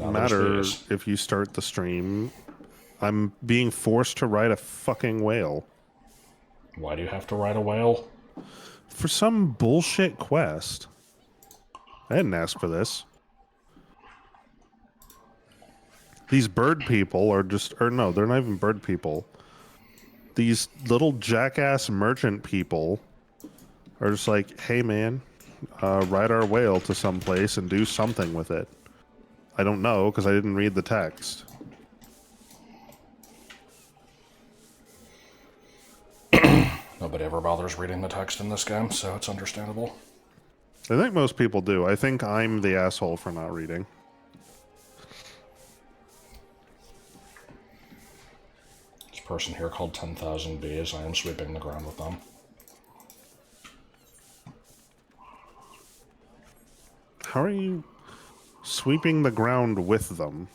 Now matter there's bees. if you start the stream. I'm being forced to ride a fucking whale. Why do you have to ride a whale? For some bullshit quest. I didn't ask for this. These bird people are just... Or no, they're not even bird people. These little jackass merchant people are just like, hey man, ride our whale to some place and do something with it. I don't know, because I didn't read the text. Nobody ever bothers reading the text in this game, so it's understandable. I think most people do. I think I'm the asshole for not reading. This person here called 10,000 bees. I am sweeping the ground with them. How are you sweeping the ground with them?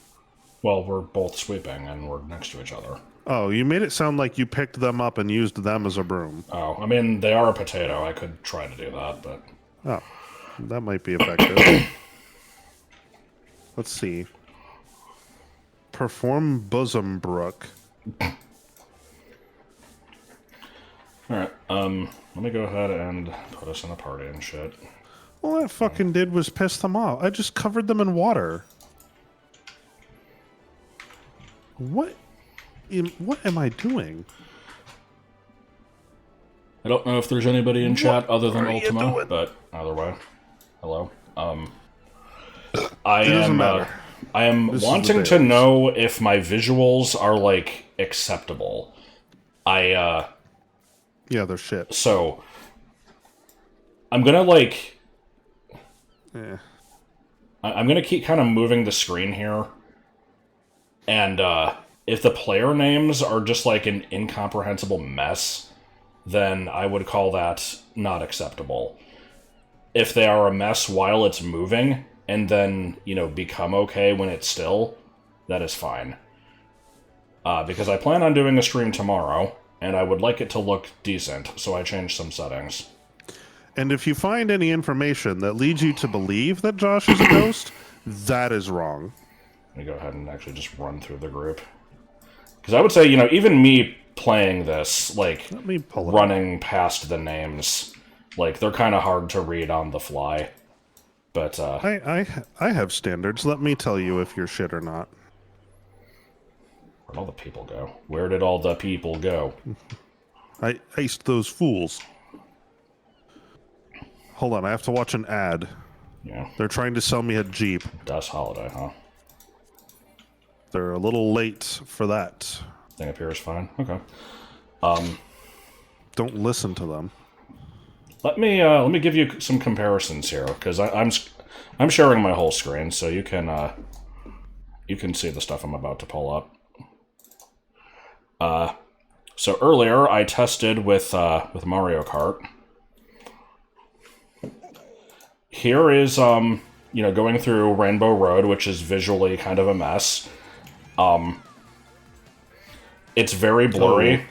Well, we're both sweeping, and we're next to each other. Oh, you made it sound like you picked them up and used them as a broom. Oh, I mean, they are a potato. I could try to do that, but... Oh, that might be effective. Let's see. Perform bosom brook. Alright, let me go ahead and put us in a party and shit. All that fucking did was piss them off. I just covered them in water. What am I doing? I don't know if there's anybody in chat other than are you Ultima, doing? but either way, hello. It doesn't matter. I am This is wanting the to Dailies. know if my visuals are, like, acceptable. Yeah, they're shit. So, I'm gonna, like... Yeah. I'm gonna keep kind of moving the screen here. And, if the player names are just, like, an incomprehensible mess, then I would call that not acceptable. If they are a mess while it's moving, and then, you know, become okay when it's still, that is fine. Because I plan on doing a stream tomorrow, and I would like it to look decent, so I changed some settings. And if you find any information that leads you to believe that Josh is a ghost, that is wrong. Let me go ahead and actually just run through the group. Because I would say, you know, even me playing this, like, Let me pull it running past the names, like, they're kind of hard to read on the fly. But, I have standards. Let me tell you if you're shit or not. where'd all the people go? Where did all the people go? I iced those fools. Hold on, I have to watch an ad. Yeah. They're trying to sell me a Jeep. Das Holiday, huh? They're a little late for that. Thing up here is fine. Okay. Don't listen to them. Let me give you some comparisons here, because I'm sharing my whole screen, so you can see the stuff I'm about to pull up. So earlier I tested with Mario Kart. Here is you know, going through Rainbow Road, which is visually kind of a mess. It's very blurry. Oh,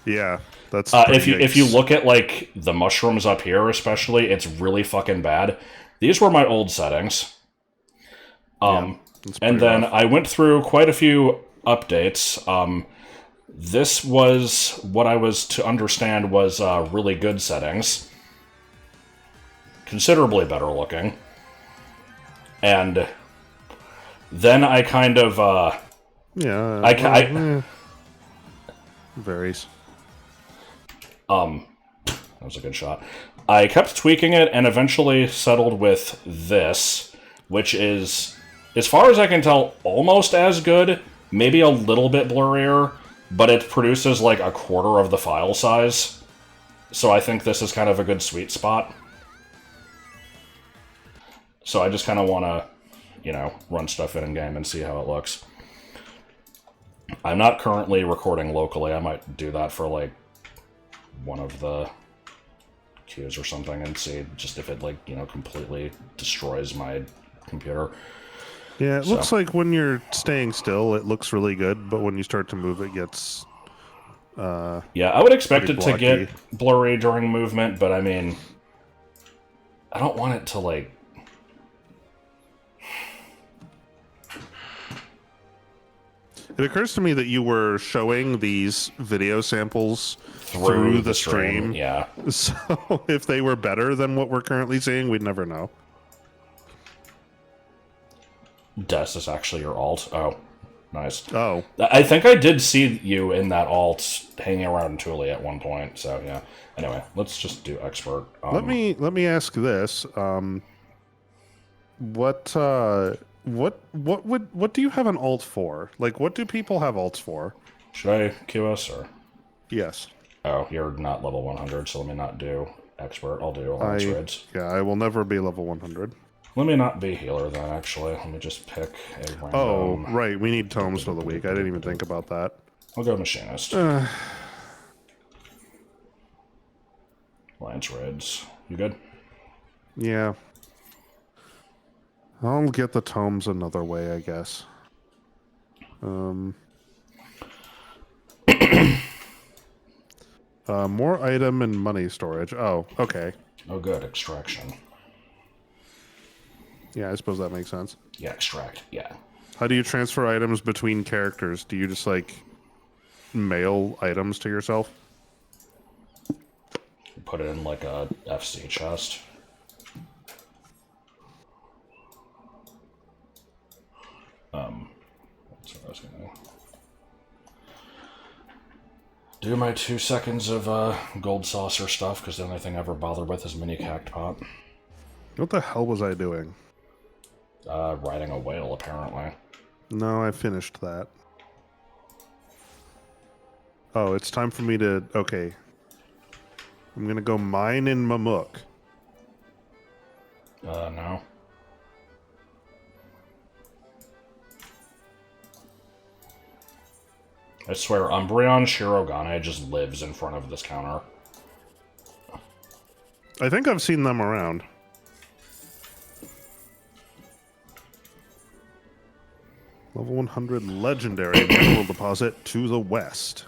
yeah, that's if you look at, like, the mushrooms up here especially, it's really fucking bad. These were my old settings. And then rough. I went through quite a few updates. This was what I was to understand was really good settings. Considerably better looking. And then I kind of... yeah, varies. That was a good shot. I kept tweaking it and eventually settled with this, which is, as far as I can tell, almost as good, maybe a little bit blurrier, but it produces like a quarter of the file size. So I think this is kind of a good sweet spot. So I just kind of want to, you know, run stuff in-game and see how it looks. I'm not currently recording locally. I might do that for, like, one of the queues or something and see just if it, like, you know, completely destroys my computer. Yeah, it looks like when you're staying still, it looks really good, but when you start to move, it gets... yeah, I would expect it to blocky. get blurry during movement, but I mean, I don't want it to, like... It occurs to me that you were showing these video samples Through the stream. Yeah. So if they were better than what we're currently seeing, we'd never know. Des is actually your alt. Oh, nice. Oh. I think I did see you in that alt hanging around Thule at one point, so yeah. Anyway, let's just do expert. Let me ask this. What do you have an alt for? Like, what do people have alts for? Should I QS or? Yes. Oh, you're not level 100, so let me not do expert. I'll do alliance raids. Yeah, I will never be level 100. Let me not be healer then, actually. Let me just pick a random... Oh, right. We need tomes for the week. I didn't even think about that. I'll go machinist. Alliance raids. You good? Yeah. I'll get the tomes another way, I guess. More item and money storage. Oh, okay. Oh, good. Extraction. Yeah, I suppose that makes sense. Yeah, extract. Yeah. How do you transfer items between characters? Do you just, like, mail items to yourself? Put it in, like, a FC chest. That's what I was gonna do. My 2 seconds of gold saucer stuff, because the only thing I ever bother with is mini cactpot. What the hell was I doing? Riding a whale, apparently. No, I finished that. Oh, it's time for me to... Okay. I'm gonna go mine in Mamuk. No. I swear, Umbreon Shirogane just lives in front of this counter. I think I've seen them around. Level 100 legendary mineral deposit to the west.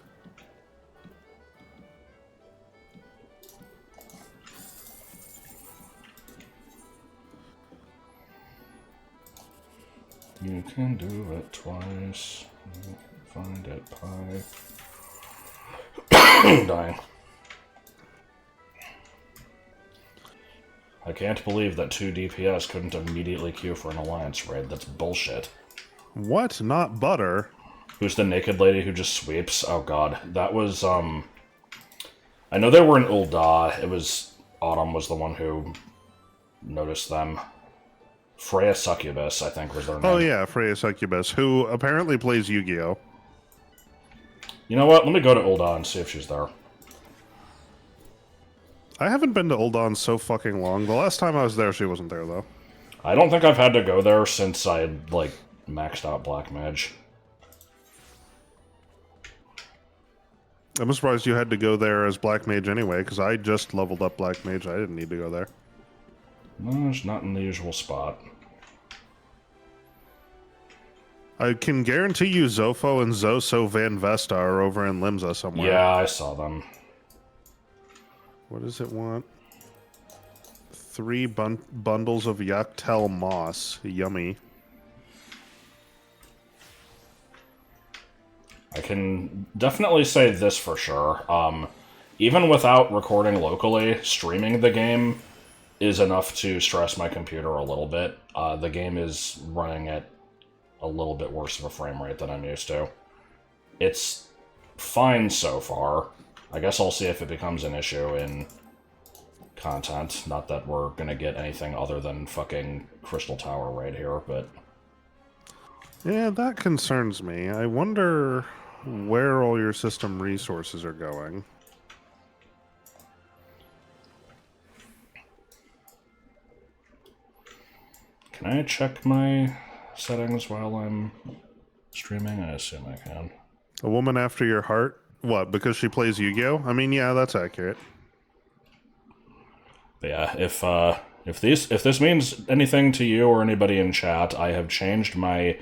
You can do it twice. Find it pie. Dying. I can't believe that 2 DPS couldn't immediately queue for an alliance raid. That's bullshit. What? Not butter? Who's the naked lady who just sweeps? Oh god. That was, I know they were in Ul'dah. It was... Autumn was the one who noticed them. Freya Succubus, I think, was their name. Oh yeah, Freya Succubus, who apparently plays Yu-Gi-Oh! You know what? Let me go to Ul'dah and see if she's there. I haven't been to Ul'dah in so fucking long. The last time I was there, she wasn't there, though. I don't think I've had to go there since I had, like, maxed out Black Mage. I'm surprised you had to go there as Black Mage anyway, because I just leveled up Black Mage. I didn't need to go there. No, it's not in the usual spot. I can guarantee you Zofo and Zoso Van Vesta are over in Limsa somewhere. Yeah, I saw them. What does it want? 3 bundles of Yaktel moss. Yummy. I can definitely say this for sure. Even without recording locally, streaming the game is enough to stress my computer a little bit. The game is running at a little bit worse of a frame rate than I'm used to. It's fine so far. I guess I'll see if it becomes an issue in content. Not that we're gonna get anything other than fucking Crystal Tower right here, but... Yeah, that concerns me. I wonder where all your system resources are going. Can I check my settings while I'm streaming? I assume I can. A woman after your heart? What, because she plays Yu-Gi-Oh? I mean, yeah, that's accurate. But yeah, if this means anything to you or anybody in chat, I have changed my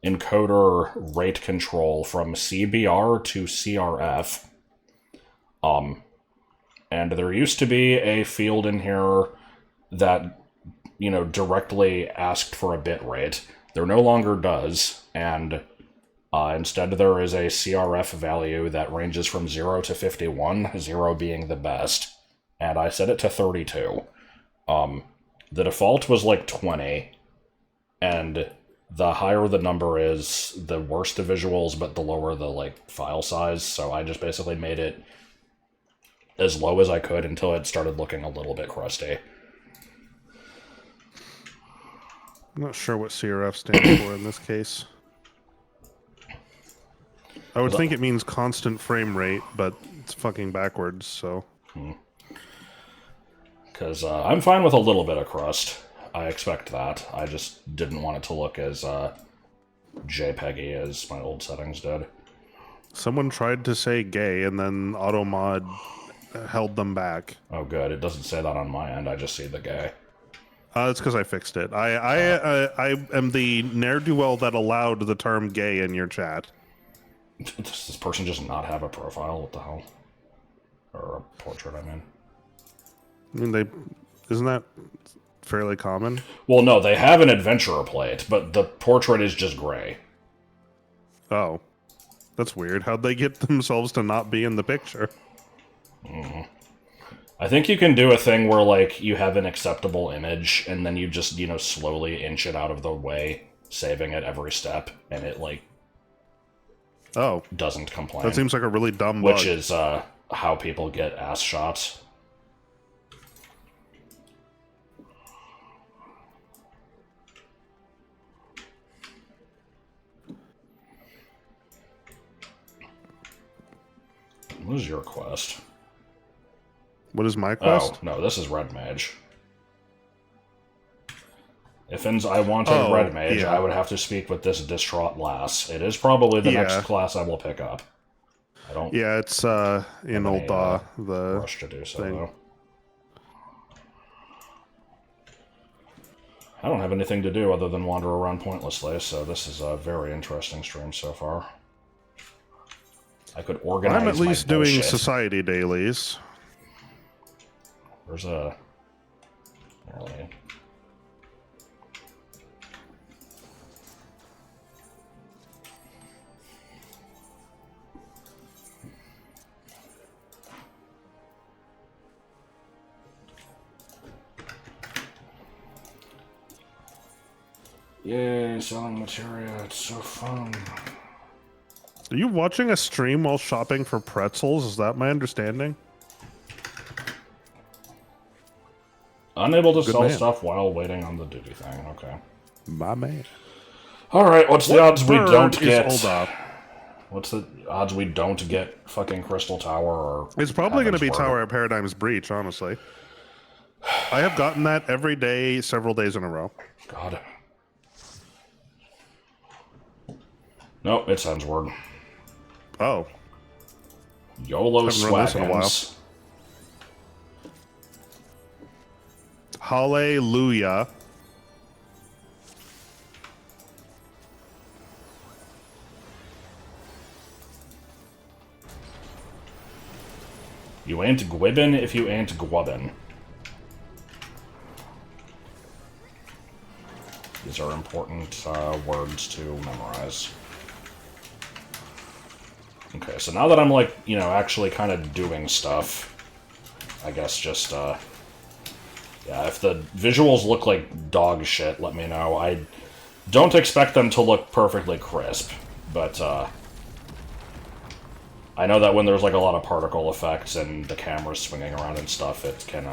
encoder rate control from CBR to CRF. And there used to be a field in here that, you know, directly asked for a bit rate. There no longer does, and Instead, there is a CRF value that ranges from 0 to 51, 0 being the best, and I set it to 32. The default was like 20, and the higher the number is, the worse the visuals, but the lower the like file size. So I just basically made it as low as I could until it started looking a little bit crusty. I'm not sure what CRF stands for in this case. I would think it means constant frame rate, but it's fucking backwards, so... Because I'm fine with a little bit of crust. I expect that. I just didn't want it to look as JPEG-y as my old settings did. Someone tried to say gay, and then AutoMod held them back. Oh, good. It doesn't say that on my end. I just see the gay. It's because I fixed it. I am the ne'er-do-well that allowed the term gay in your chat. Does this person just not have a profile? What the hell? Or a portrait, I mean. I mean, isn't that fairly common? Well, no, they have an adventurer plate, but the portrait is just gray. Oh. That's weird. How'd they get themselves to not be in the picture? I think you can do a thing where, like, you have an acceptable image, and then you just, slowly inch it out of the way, saving it every step, and it, like, doesn't complain. That seems like a really dumb bug. Which is, how people get ass shots. What is your quest? What is my quest? Oh, no, this is Red Mage. If I wanted Red Mage, I would have to speak with this distraught lass. It is probably the next class I will pick up. I don't. Yeah, it's in old the rush to do so though. I don't have anything to do other than wander around pointlessly, so this is a very interesting stream so far. I could organize. I'm at least doing society dailies. There's a. Really? Yay, selling materia, it's so fun. Are you watching a stream while shopping for pretzels? Is that my understanding? Unable to sell stuff while waiting on the duty thing, okay. My man. Alright, what's the odds we don't get... Hold What's the odds we don't get fucking Crystal Tower or... It's probably going to be Tower of Paradigm's Breach, honestly. I have gotten that every day, several days in a row. God. Nope, it's Hensward. Oh. YOLO Swaggins. Hallelujah. You ain't Gwibbin if you ain't Gwobbin. These are important words to memorize. Okay, so now that I'm, like, actually kind of doing stuff, I guess just, yeah, if the visuals look like dog shit, let me know. I don't expect them to look perfectly crisp, but, I know that when there's, like, a lot of particle effects and the camera's swinging around and stuff, it can,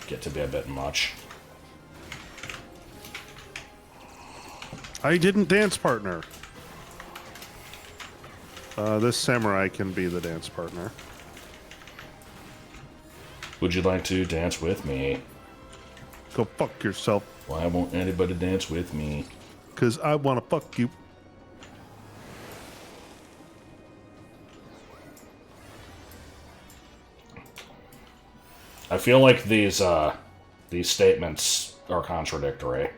get to be a bit much. I didn't dance partner. This samurai can be the dance partner. Would you like to dance with me? Go fuck yourself. Why won't anybody dance with me? 'Cause I wanna fuck you. I feel like these statements are contradictory.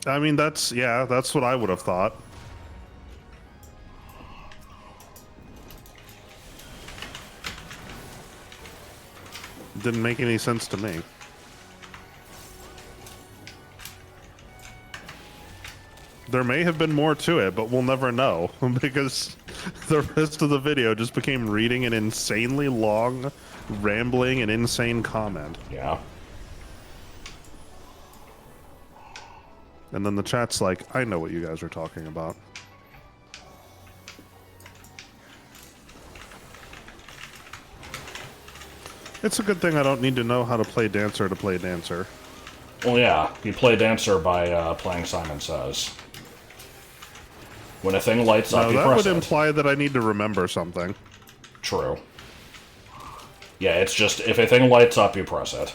I mean, that's what I would have thought. Didn't make any sense to me. There may have been more to it, but we'll never know because the rest of the video just became reading an insanely long, rambling, and insane comment. Yeah. And then the chat's like, I know what you guys are talking about. It's a good thing I don't need to know how to play Dancer to play Dancer. Well, yeah. You play Dancer by playing Simon Says. When a thing lights up, you that press would it. imply that I need to remember something. True. Yeah, it's just, if a thing lights up, you press it.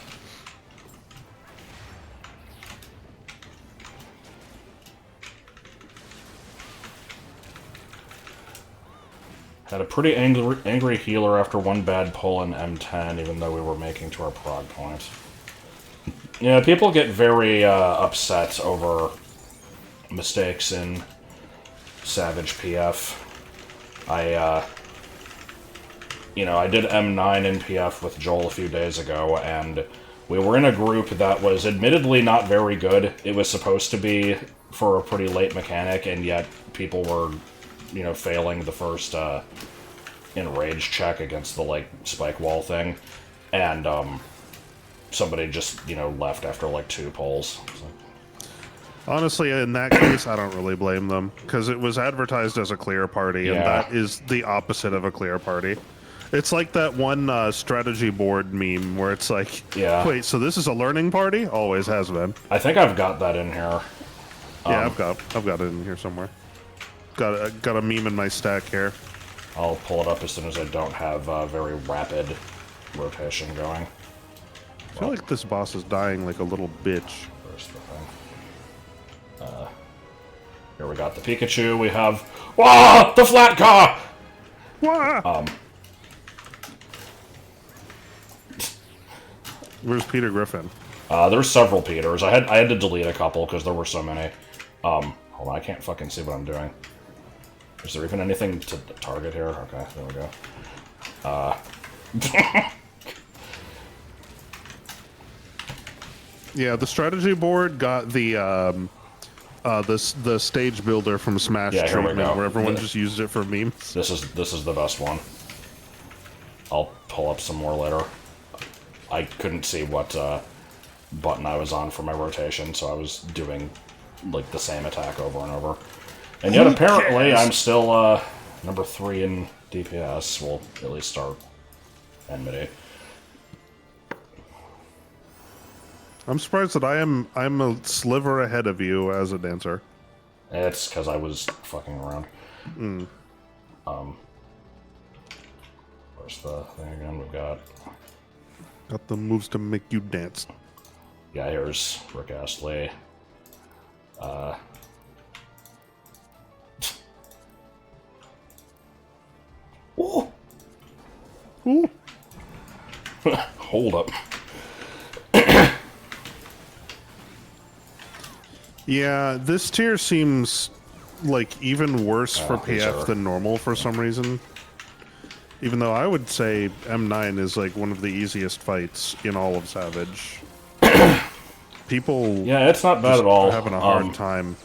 Had a pretty angry healer after one bad pull in M10, even though we were making to our prog point. Yeah, people get very upset over mistakes in Savage PF. I did M9 in PF with Joel a few days ago, and we were in a group that was admittedly not very good. It was supposed to be for a pretty late mechanic, and yet people were, failing the first enrage check against the, spike wall thing. And, somebody just, left after, 2 pulls. So. Honestly, in that case, I don't really blame them, because it was advertised as a clear party, and that is the opposite of a clear party. It's like that one strategy board meme where it's like, wait, so this is a learning party? Always has been. I think I've got that in here. Yeah, I've got it in here somewhere. Got a meme in my stack here. I'll pull it up as soon as I don't have very rapid rotation going. I feel like this boss is dying like a little bitch. Where's the thing? Here we got the Pikachu. We have the flat car. Wah! Where's Peter Griffin? There's several Peters. I had to delete a couple because there were so many. Hold on, I can't fucking see what I'm doing. Is there even anything to target here? Okay, there we go. Yeah, the strategy board got the stage builder from Smash treatment, where everyone just used it for memes. This is the best one. I'll pull up some more later. I couldn't see what button I was on for my rotation, so I was doing the same attack over and over. And yet apparently I'm still number 3 in DPS. Well, at least start enmity. I'm surprised that I'm a sliver ahead of you as a dancer. It's because I was fucking around. Where's the thing again? We've got the moves to make you dance. Yeah, here's Rick Astley. Ooh. Ooh. Hold up. Yeah, this tier seems like even worse for PF than normal for some reason. Even though I would say M9 is one of the easiest fights in all of Savage. People, yeah, it's not bad at all. Are having a hard time.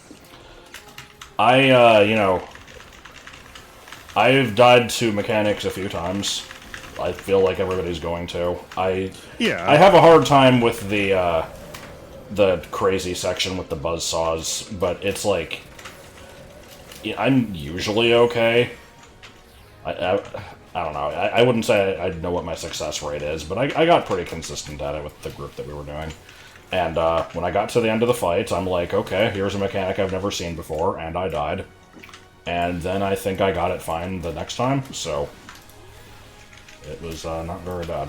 I've died to mechanics a few times. I feel like everybody's going to. I have a hard time with the crazy section with the buzzsaws, but it's I'm usually okay. I don't know. I wouldn't say I know what my success rate is, but I got pretty consistent at it with the group that we were doing. And when I got to the end of the fight, I'm like, okay, here's a mechanic I've never seen before, and I died. And then I think I got it fine the next time, so it was not very bad.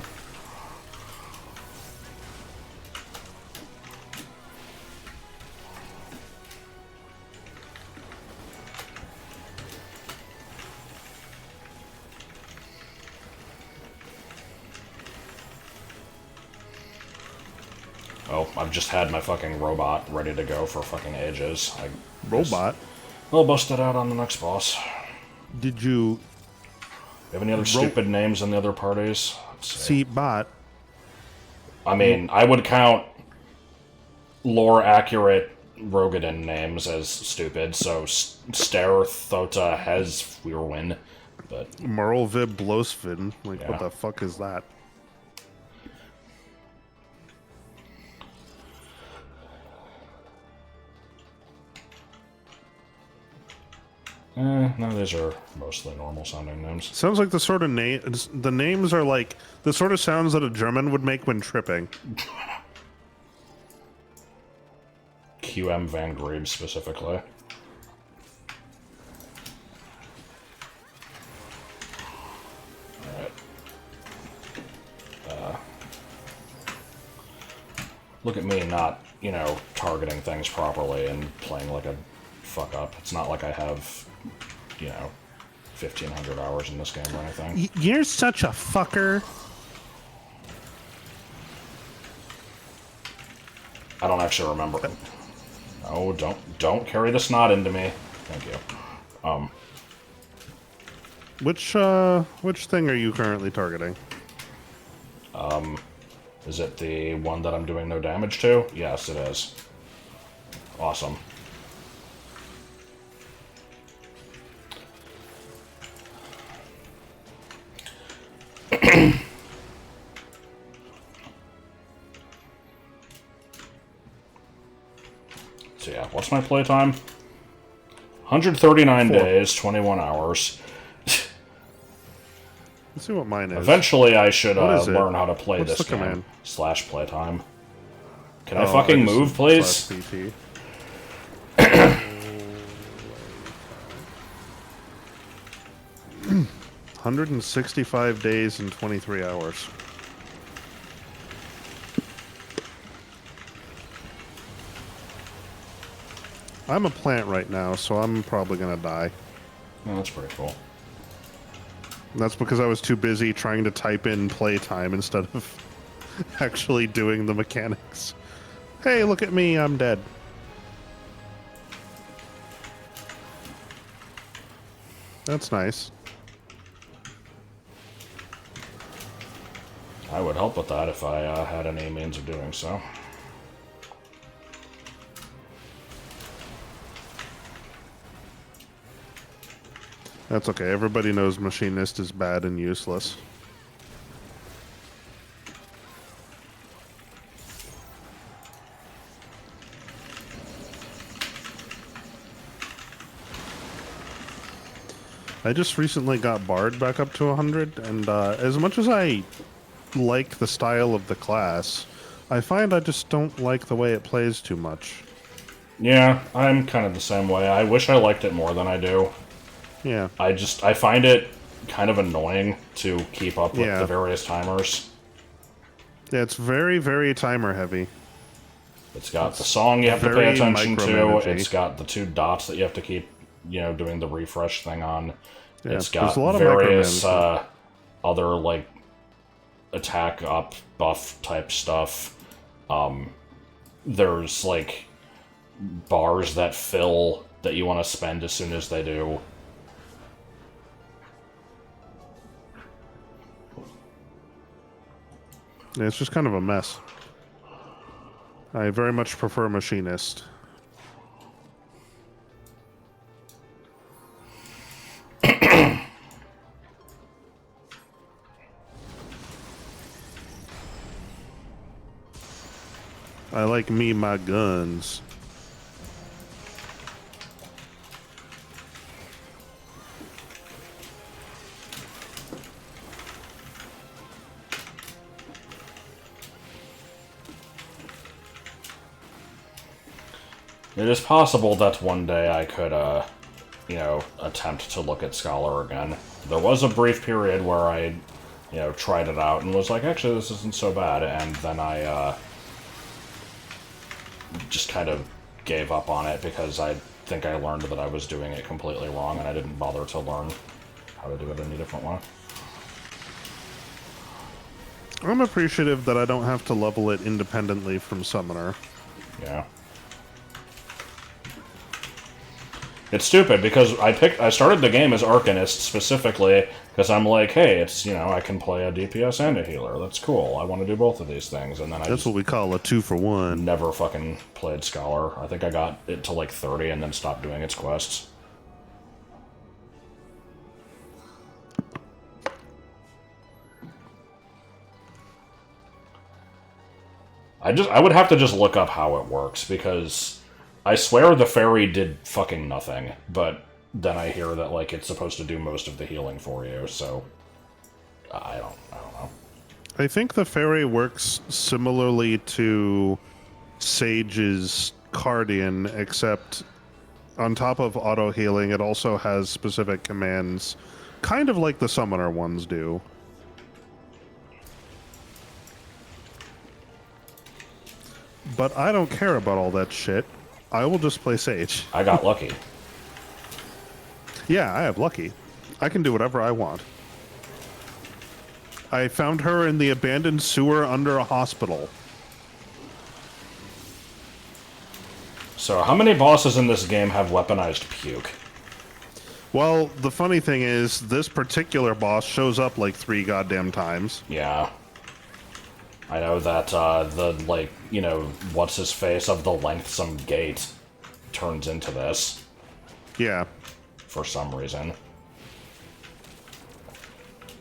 Oh, I've just had my fucking robot ready to go for fucking ages. Robot? I'll bust it out on the next boss. Did you... Have any other stupid names in the other parties? See, bot. I mean, I would count lore-accurate Rogadin names as stupid, so Stare, Thota, Hez, Weirwin, but Merlvib Blosvin. Like, yeah. what the fuck is that? No, these are mostly normal sounding names. Sounds like the sort of name. The names are like the sort of sounds that a German would make when tripping. QM Van Grebe specifically. Alright. Look at me not, targeting things properly and playing like a fuck up. It's not like I have, 1,500 hours in this game or anything. You're such a fucker. I don't actually remember. No, don't carry the snot into me. Thank you. Which thing are you currently targeting? Is it the one that I'm doing no damage to? Yes, it is. Awesome. So yeah, what's my playtime? 139 4 days, 21 hours. Let's see what mine is. Eventually, I should learn it? how to play What's this the game. command? /playtime. Can I fucking move, please? /PT. 165 days and 23 hours. I'm a plant right now, so I'm probably gonna die. Oh, that's pretty cool. And that's because I was too busy trying to type in playtime instead of actually doing the mechanics. Hey, look at me, I'm dead. That's nice. I would help with that if I had any means of doing so. That's okay. Everybody knows Machinist is bad and useless. I just recently got Bard back up to 100, and as much as I like the style of the class, I find I just don't like the way it plays too much. Yeah, I'm kind of the same way. I wish I liked it more than I do. Yeah. I find it kind of annoying to keep up with the various timers. Yeah, it's very, very timer heavy. It's got the song you have to pay very attention to. micromanaging. It's got the 2 dots that you have to keep, doing the refresh thing on. Yeah, It's got there's a lot of various micromanagement. other, like, attack up buff type stuff. There's, like, bars that fill that you want to spend as soon as they do. Yeah, it's just kind of a mess. I very much prefer Machinist. I like me my guns. It is possible that one day I could, attempt to look at Scholar again. There was a brief period where I, tried it out and was like, actually, this isn't so bad, and then I, just kind of gave up on it because I think I learned that I was doing it completely wrong, and I didn't bother to learn how to do it in a different way. I'm appreciative that I don't have to level it independently from Summoner. Yeah. It's stupid because I started the game as Arcanist specifically because I'm like, hey, it's, I can play a DPS and a healer. That's cool. I want to do both of these things. And then I That's just what we call a 2-for-1. never fucking played Scholar. I think I got it to like 30 and then stopped doing its quests. I would have to just look up how it works because I swear the fairy did fucking nothing, but then I hear that like it's supposed to do most of the healing for you, so I don't know. I think the fairy works similarly to Sage's Cardian, except on top of auto healing, it also has specific commands, kind of like the summoner ones do. But I don't care about all that shit. I will just play Sage. I got lucky. Yeah, I have lucky. I can do whatever I want. I found her in the abandoned sewer under a hospital. So how many bosses in this game have weaponized puke? Well, the funny thing is, this particular boss shows up like 3 goddamn times. Yeah. I know that what's his face of the lengthsome gate turns into this. Yeah. For some reason.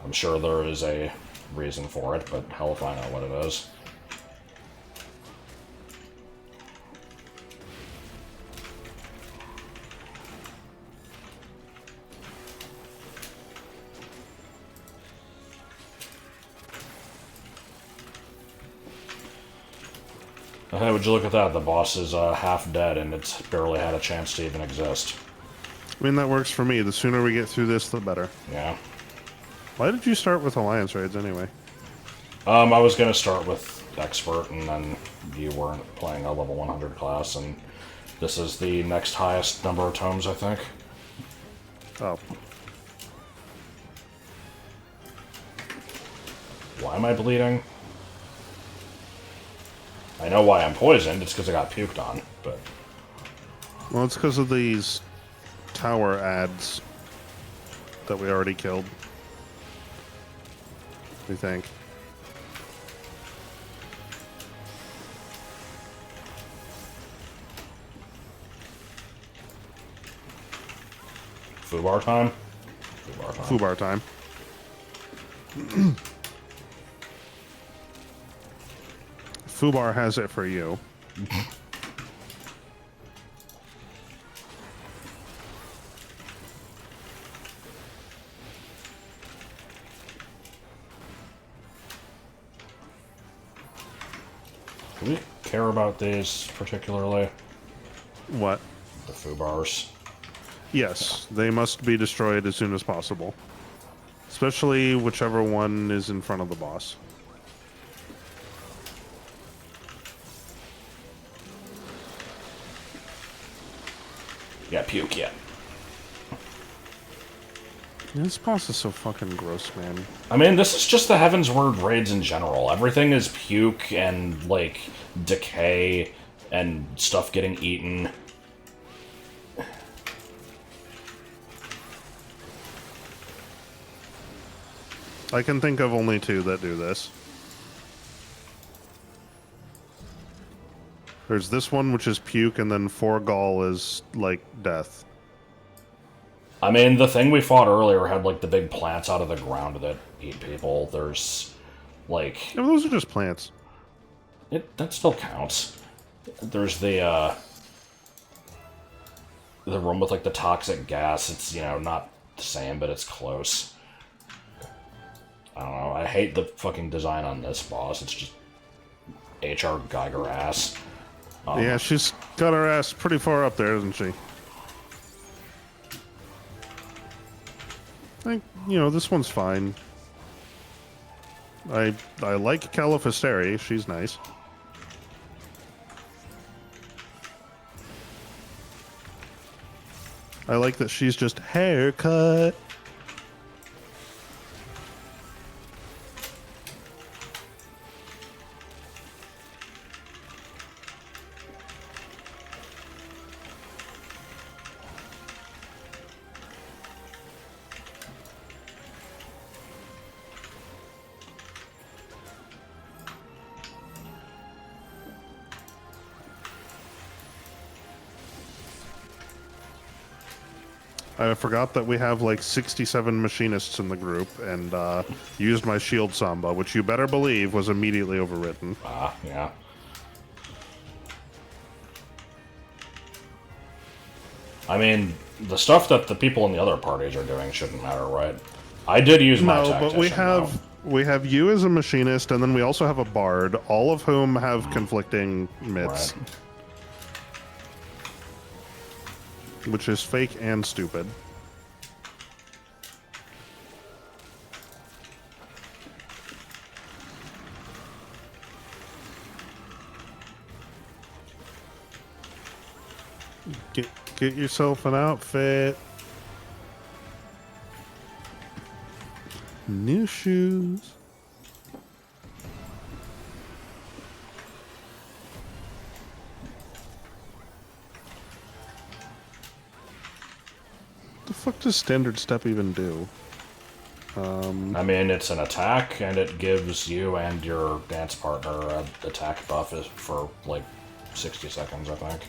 I'm sure there is a reason for it, but hell if I know what it is. Hey, would you look at that? The boss is half dead, and it's barely had a chance to even exist. I mean, that works for me. The sooner we get through this, the better. Yeah. Why did you start with Alliance raids anyway? I was gonna start with Expert, and then you weren't playing a level 100 class, and this is the next highest number of tomes, I think. Oh. Why am I bleeding? I know why I'm poisoned. It's because I got puked on, but... Well, it's because of these tower ads that we already killed. We think. Fubar time? Fubar time. Fubar time. Fubar has it for you. Do we care about these particularly? What? The Fubars. Yes, they must be destroyed as soon as possible. Especially whichever one is in front of the boss. Yeah, puke, yeah. This boss is so fucking gross, man. I mean, this is just the Heaven's Word raids in general. Everything is puke and, like, decay and stuff getting eaten. I can think of only 2 that do this. There's this one, which is puke, and then Forgall is, like, death. I mean, the thing we fought earlier had, like, the big plants out of the ground that eat people. There's, like... No, those are just plants. That still counts. There's the room with, like, the toxic gas. It's, not the same, but it's close. I don't know. I hate the fucking design on this boss. It's just H.R. Geiger ass. Yeah, she's got her ass pretty far up there, isn't she? I think, this one's fine. I like Califasteri. She's nice. I like that she's just haircut. I forgot that we have like 67 machinists in the group, and used my shield samba, which you better believe was immediately overwritten. Ah, yeah. I mean, the stuff that the people in the other parties are doing shouldn't matter, right? I did use my tactician, but we have you as a machinist, and then we also have a bard, all of whom have conflicting mitts, Right. which is fake and stupid. Get yourself an outfit. New shoes. What the fuck does standard step even do? I mean, it's an attack, and it gives you and your dance partner an attack buff for, like, 60 seconds, I think.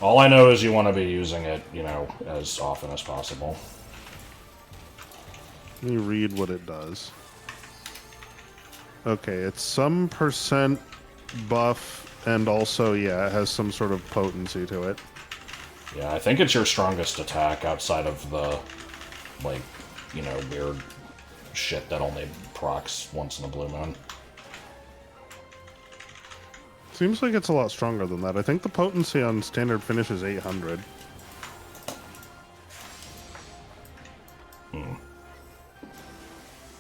All I know is you want to be using it, you know, as often as possible. Let me read what it does. Okay, it's some percent buff, and also, yeah, it has some sort of potency to it. Yeah, I think it's your strongest attack outside of the, like, you know, weird shit that only procs once in a blue moon. Seems like it's a lot stronger than that. I think the potency on standard finish is 800.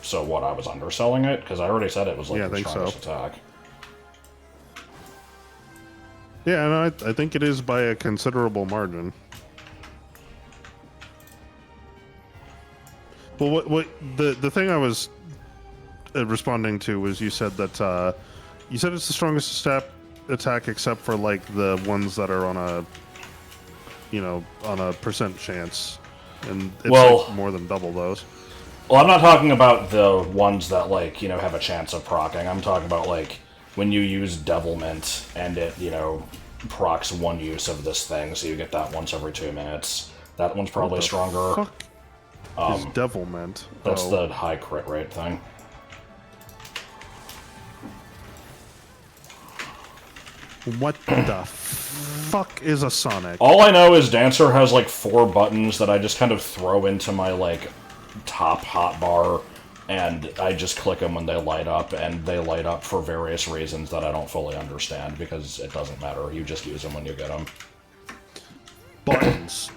So what, I was underselling it? Because I already said it was like Yeah, I your think strongest so. attack. Yeah, no, I think it is by a considerable margin. Well, what the thing I was responding to was you said that you said it's the strongest attack except for like the ones that are on a, you know, on a percent chance, and it's like more than double those. Well, I'm not talking about the ones that, like, you know, have a chance of proccing. I'm talking about, like, when you use Devilment and it, you know, procs one use of this thing, so you get that once every 2 minutes. That one's probably stronger. Fuck is Devilment? That's the high crit rate thing. What the fuck is a Sonic? All I know is Dancer has, like, 4 buttons that I just kind of throw into my, like, top hotbar, and I just click them when they light up, and they light up for various reasons that I don't fully understand, because it doesn't matter. You just use them when you get them. Buttons.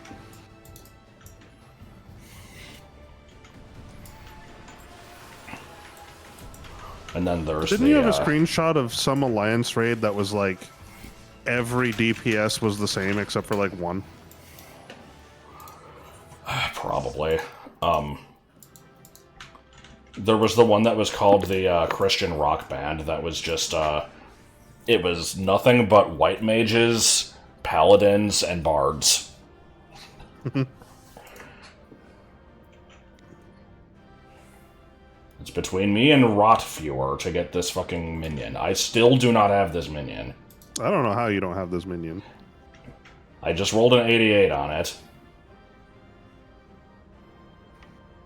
And then there's Didn't you have a screenshot of some Alliance raid that was like every DPS was the same except for like one? Probably. There was the one that was called the Christian Rock Band that was just, it was nothing but white mages, paladins, and bards. It's between me and Rotfewer to get this fucking minion. I still do not have this minion. I don't know how you don't have this minion. I just rolled an 88 on it.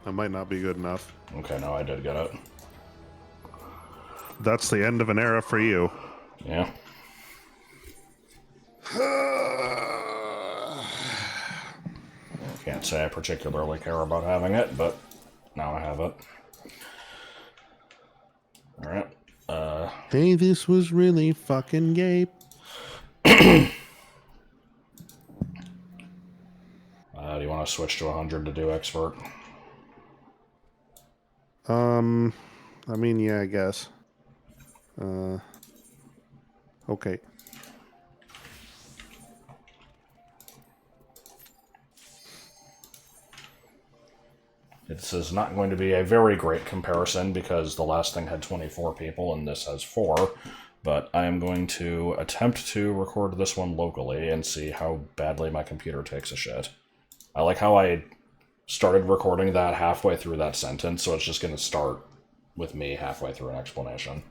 That might not be good enough. Okay, no, I did get it. That's the end of an era for you. Yeah. Can't say I particularly care about having it, but now I have it. Alright. Hey, this was really fucking gay. Do you want to switch to 100 to do expert? I mean, yeah, I guess. Okay. This is not going to be a very great comparison because the last thing had 24 people and this has 4, but I am going to attempt to record this one locally and see how badly my computer takes a shit. I like how I started recording that halfway through that sentence, so it's just going to start with me halfway through an explanation.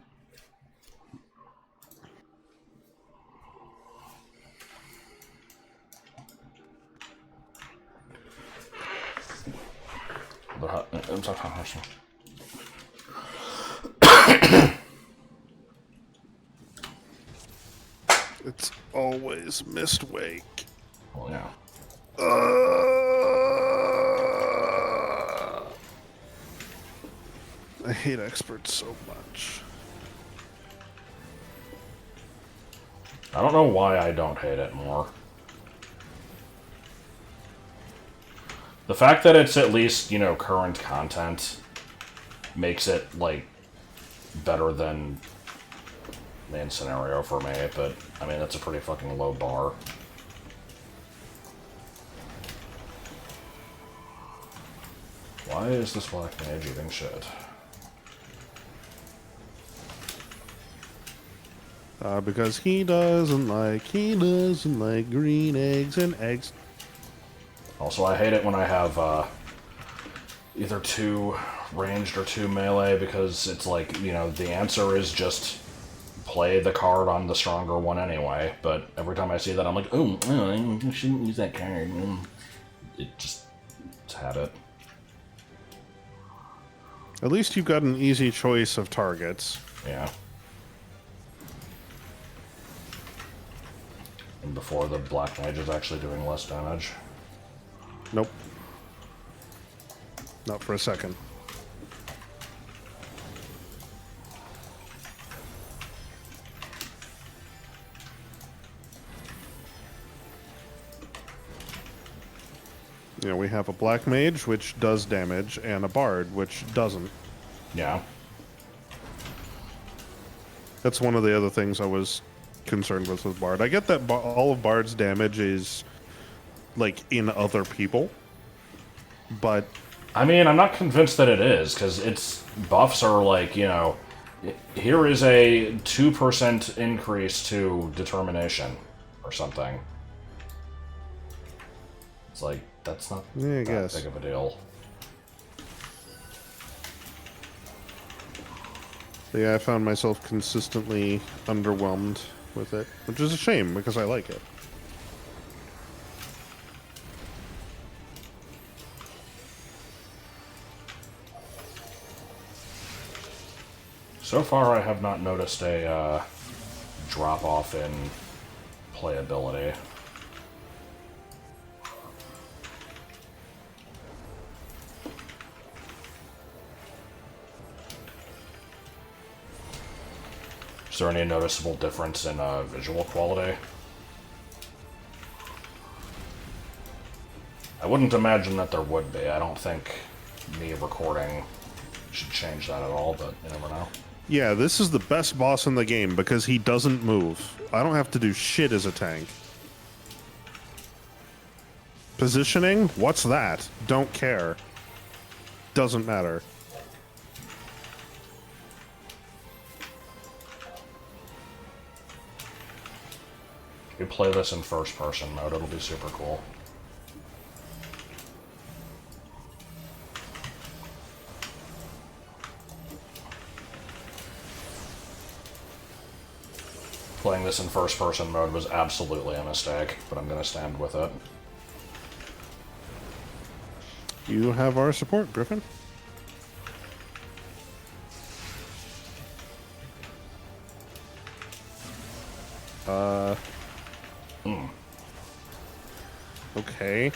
It's always missed wake. Well, yeah. I hate experts so much. I don't know why I don't hate it more. The fact that it's at least, you know, current content makes it, like, better than main scenario for me, but, I mean, that's a pretty fucking low bar. Why is this black mage eating shit? Because he doesn't like green eggs and eggs. Also, I hate it when I have, either 2 ranged or 2 melee, because it's like, you know, the answer is just play the card on the stronger one anyway, but every time I see that, I'm like, oh, I shouldn't use that card. It just, it's habit. At least you've got an easy choice of targets. Yeah. And before the black mage is actually doing less damage. Nope. Not for a second. You know, we have a black mage, which does damage, and a bard, which doesn't. Yeah. That's one of the other things I was concerned with bard. I get that all of bard's damage is, like, in other people, but... I mean, I'm not convinced that it is, because its buffs are like, you know, here is a 2% increase to determination, or something. It's like, that's not that big of a deal. Yeah, I found myself consistently underwhelmed with it, which is a shame, because I like it. So far, I have not noticed a drop-off in playability. Is there any noticeable difference in visual quality? I wouldn't imagine that there would be. I don't think me recording should change that at all, but you never know. Yeah, this is the best boss in the game because he doesn't move. I don't have to do shit as a tank. Positioning? What's that? Don't care. Doesn't matter. You play this in first-person mode, it'll be super cool. Playing this in first-person mode was absolutely a mistake, but I'm gonna stand with it. You have our support, Griffin. Okay.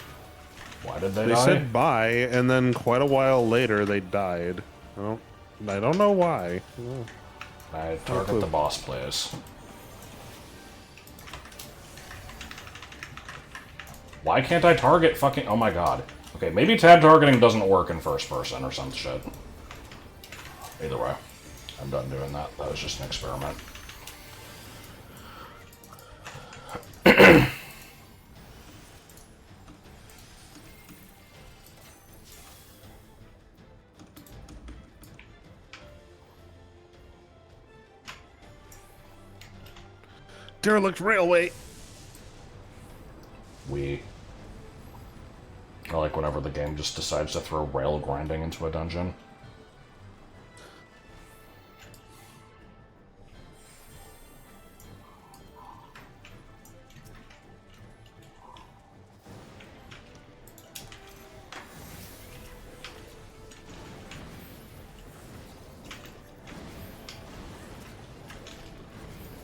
Why did they They die? said bye, and then quite a while later they died. I don't know why. I target the boss, please. Why can't I target fucking... Oh my god. Okay, maybe tab targeting doesn't work in first person or some shit. Either way, I'm done doing that. That was just an experiment. Derelict Railway! I like whenever the game just decides to throw rail grinding into a dungeon.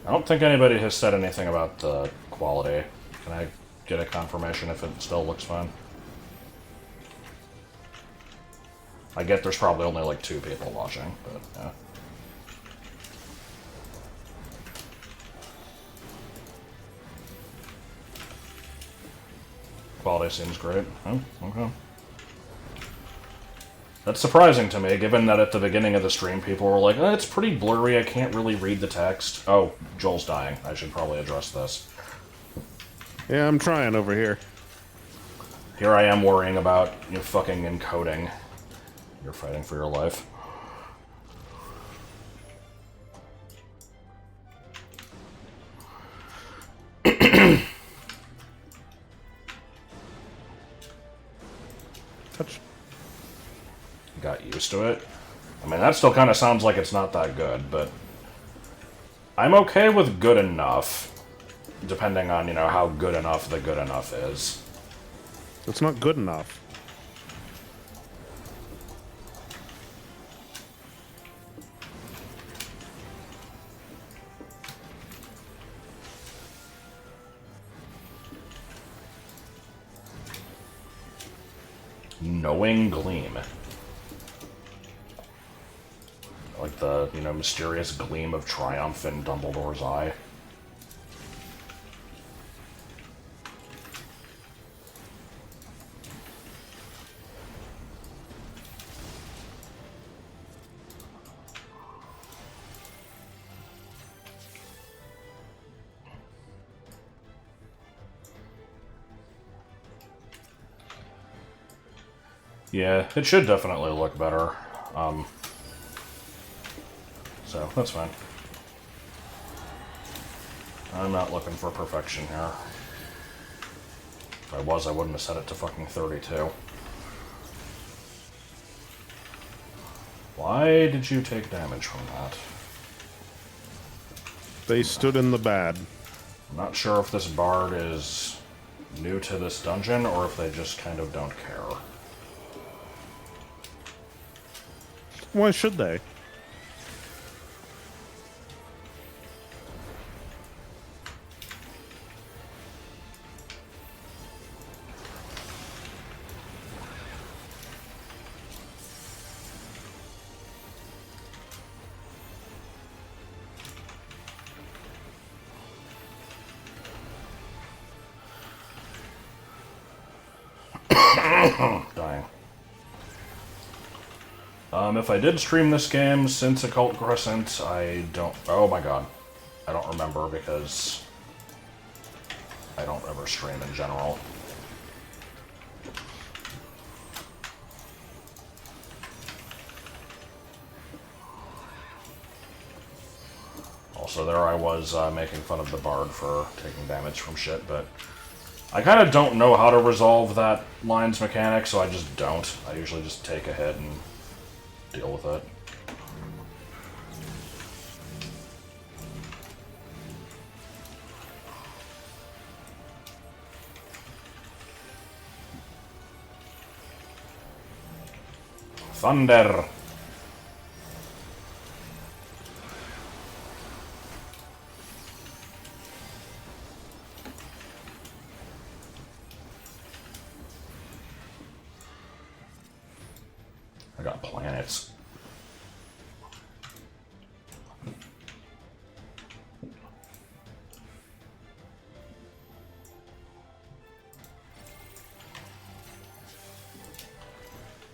I don't think anybody has said anything about the quality. Can I get a confirmation if it still looks fine? I get there's probably only like 2 people watching, but yeah. Quality seems great. Oh, okay. That's surprising to me, given that at the beginning of the stream people were like, it's pretty blurry, I can't really read the text. Oh, Joel's dying. I should probably address this. Yeah, I'm trying over here. Here I am worrying about fucking encoding. You're fighting for your life. Touch. Got used to it. I mean, that still kind of sounds like it's not that good, but I'm okay with good enough, depending on, how good enough the good enough is. It's not good enough. Knowing gleam. Like the, mysterious gleam of triumph in Dumbledore's eye. Yeah, it should definitely look better. So, that's fine. I'm not looking for perfection here. If I was, I wouldn't have set it to fucking 32. Why did you take damage from that? They stood in the bad. I'm not sure if this bard is new to this dungeon, or if they just kind of don't care. Why should they? Dying. If I did stream this game since Occult Crescent, I don't... Oh my god. I don't remember because I don't ever stream in general. Also, there I was making fun of the bard for taking damage from shit, but I kind of don't know how to resolve that line's mechanic, so I just don't. I usually just take a hit and deal with it. Thunder! I got planets.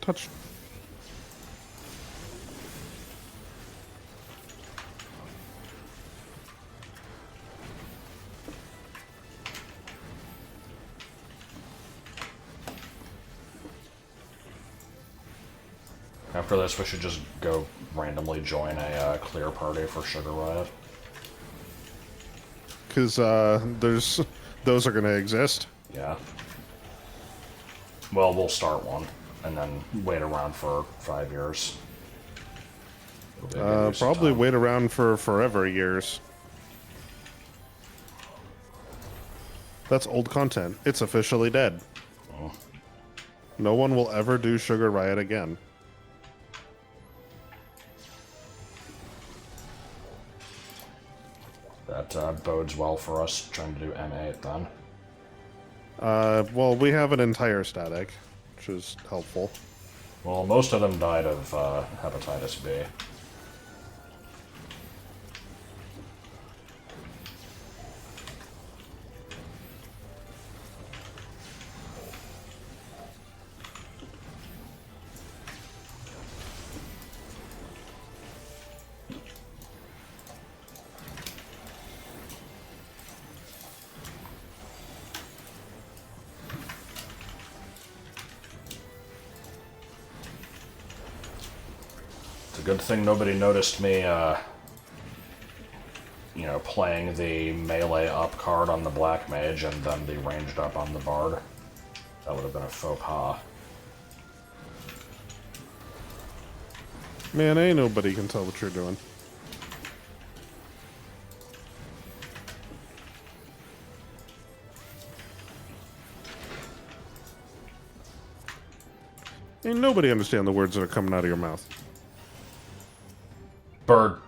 Touch. After this, we should just go randomly join a clear party for Sugar Riot. Because those are going to exist. Yeah. Well, we'll start one, and then wait around for 5 years. Probably wait around for forever years. That's old content. It's officially dead. Oh. No one will ever do Sugar Riot again. That that bodes well for us trying to do M8 then. Well, we have an entire static, which is helpful. Well, most of them died of hepatitis B. It's a good thing nobody noticed me, you know, playing the melee up card on the Black Mage and then the ranged up on the Bard. That would have been a faux pas. Man, ain't nobody can tell what you're doing. Ain't nobody understand the words that are coming out of your mouth. Bird.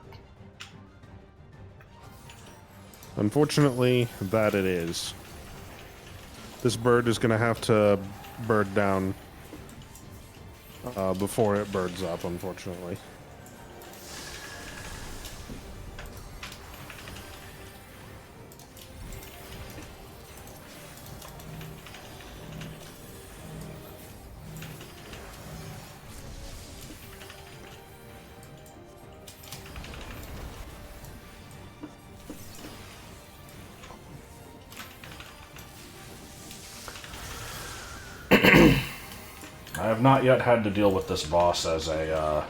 Unfortunately, that it is. This bird is going to have to bird down before it birds up, unfortunately. I have not yet had to deal with this boss as a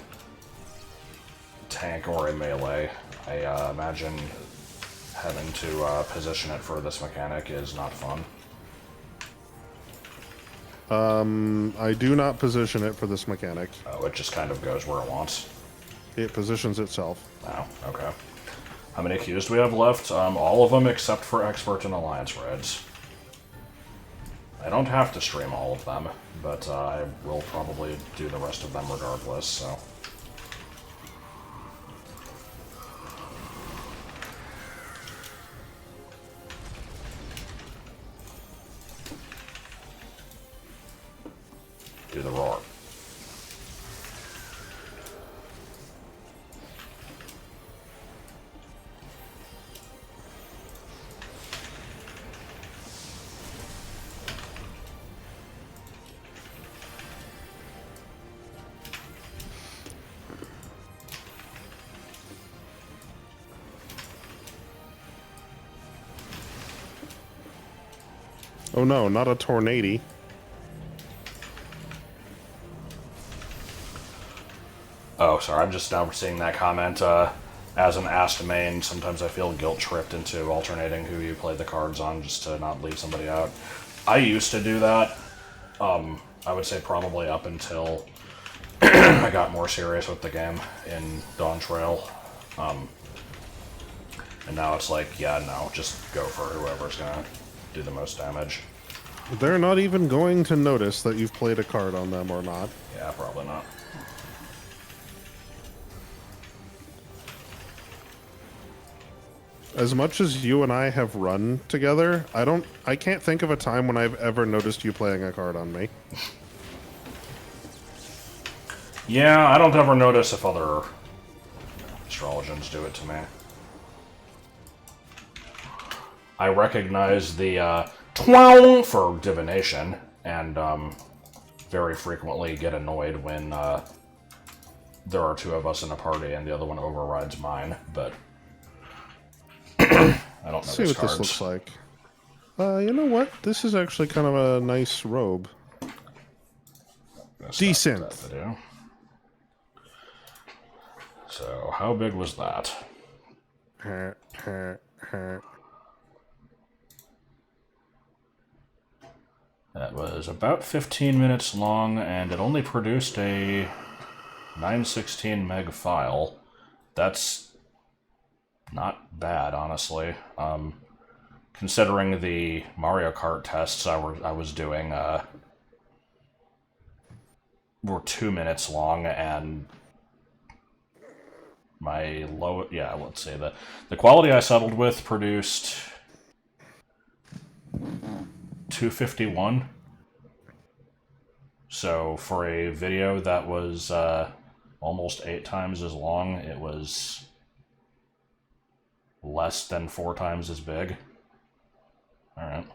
tank or a melee. I imagine having to position it for this mechanic is not fun. I do not position it for this mechanic. Oh, it just kind of goes where it wants. It positions itself. Oh, okay. How many queues do we have left? All of them except for Expert and Alliance Raids. I don't have to stream all of them, but I will probably do the rest of them regardless, so... Do the roar. Oh no, not a tornado. Oh, sorry, I'm just now seeing that comment. As an asked main, sometimes I feel guilt-tripped into alternating who you play the cards on just to not leave somebody out. I used to do that. I would say probably up until I got more serious with the game in Dawn Trail. And now it's like, yeah, no, just go for whoever's gonna do the most damage. They're not even going to notice that you've played a card on them or not. Yeah, probably not. As much as you and I have run together, I can't think of a time when I've ever noticed you playing a card on me. Yeah, I don't ever notice if other astrologians do it to me. I recognize the twang for divination, and very frequently get annoyed when there are two of us in a party and the other one overrides mine, but I don't Let's see notice what cards. this looks like. You know what? This is actually kind of a nice robe. Decent. That video. So, how big was that? That was about 15 minutes long, and it only produced a 916 meg file. That's not bad, honestly. Considering the Mario Kart tests I was doing were 2 minutes long, and My low, yeah, let's say the quality I settled with produced 251. So for a video that was almost 8 times as long, it was less than 4 times as big. All right.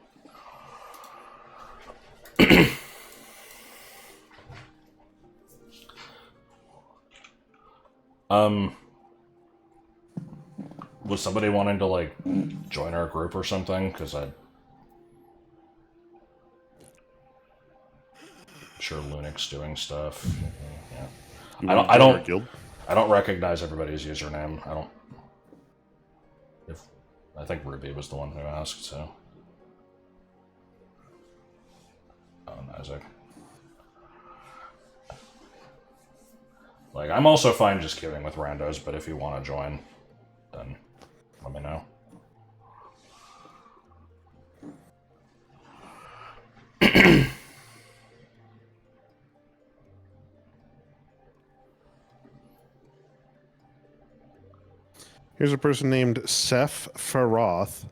Was somebody wanting to like join our group or something? Because I'm sure Lunix doing stuff. Yeah. You I want don't. to I join our don't. guild? I don't recognize everybody's username. I don't. If I think Ruby was the one who asked. So. Oh, Isaac. Like, I'm also fine just queuing with randos, but if you want to join, then let me know. Here's a person named Seth Faroth.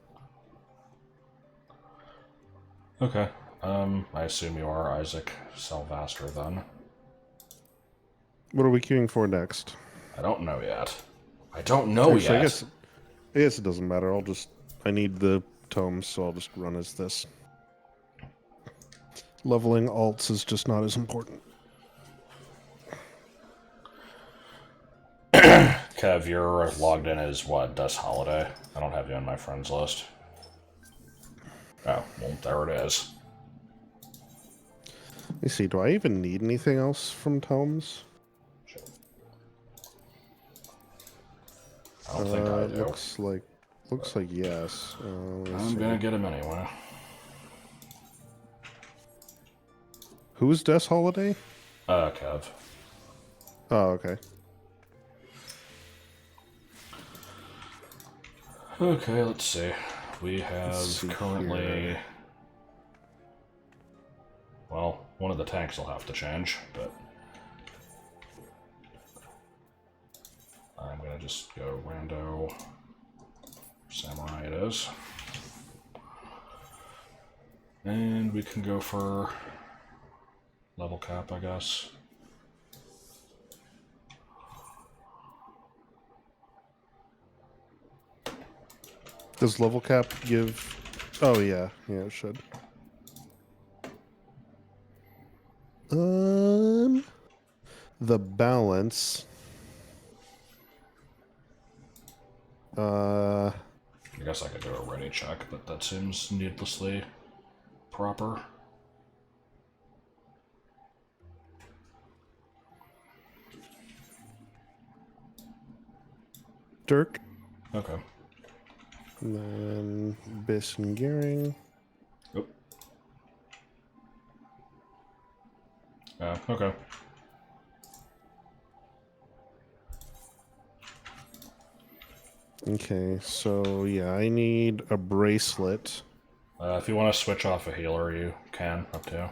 Okay. I assume you are Isaac Salvaster then. What are we queuing for next? I don't know yet. I don't know Actually, yet. I guess it doesn't matter. I need the tomes, so I'll just run as this. Leveling alts is just not as important. Kev, you're logged in as what? Dust Holiday? I don't have you on my friends list. Oh, well, there it is. Let me see. Do I even need anything else from tomes? I don't think I do. Looks like yes. I'm gonna get him anyway. Who's Des Holiday? Kev. Oh, okay. Okay, let's see. We have currently... Here. Well, one of the tanks will have to change, but... I'm gonna just go rando... Samurai it is. And we can go for... level cap, I guess. Does level cap give... Oh, yeah. Yeah, it should. The balance... I guess I could do a ready check, but that seems needlessly proper. Dirk. Okay. And then Biss and Gearing. Oop. Okay. Okay, so yeah, I need a bracelet. If you want to switch off a healer, you can, up to.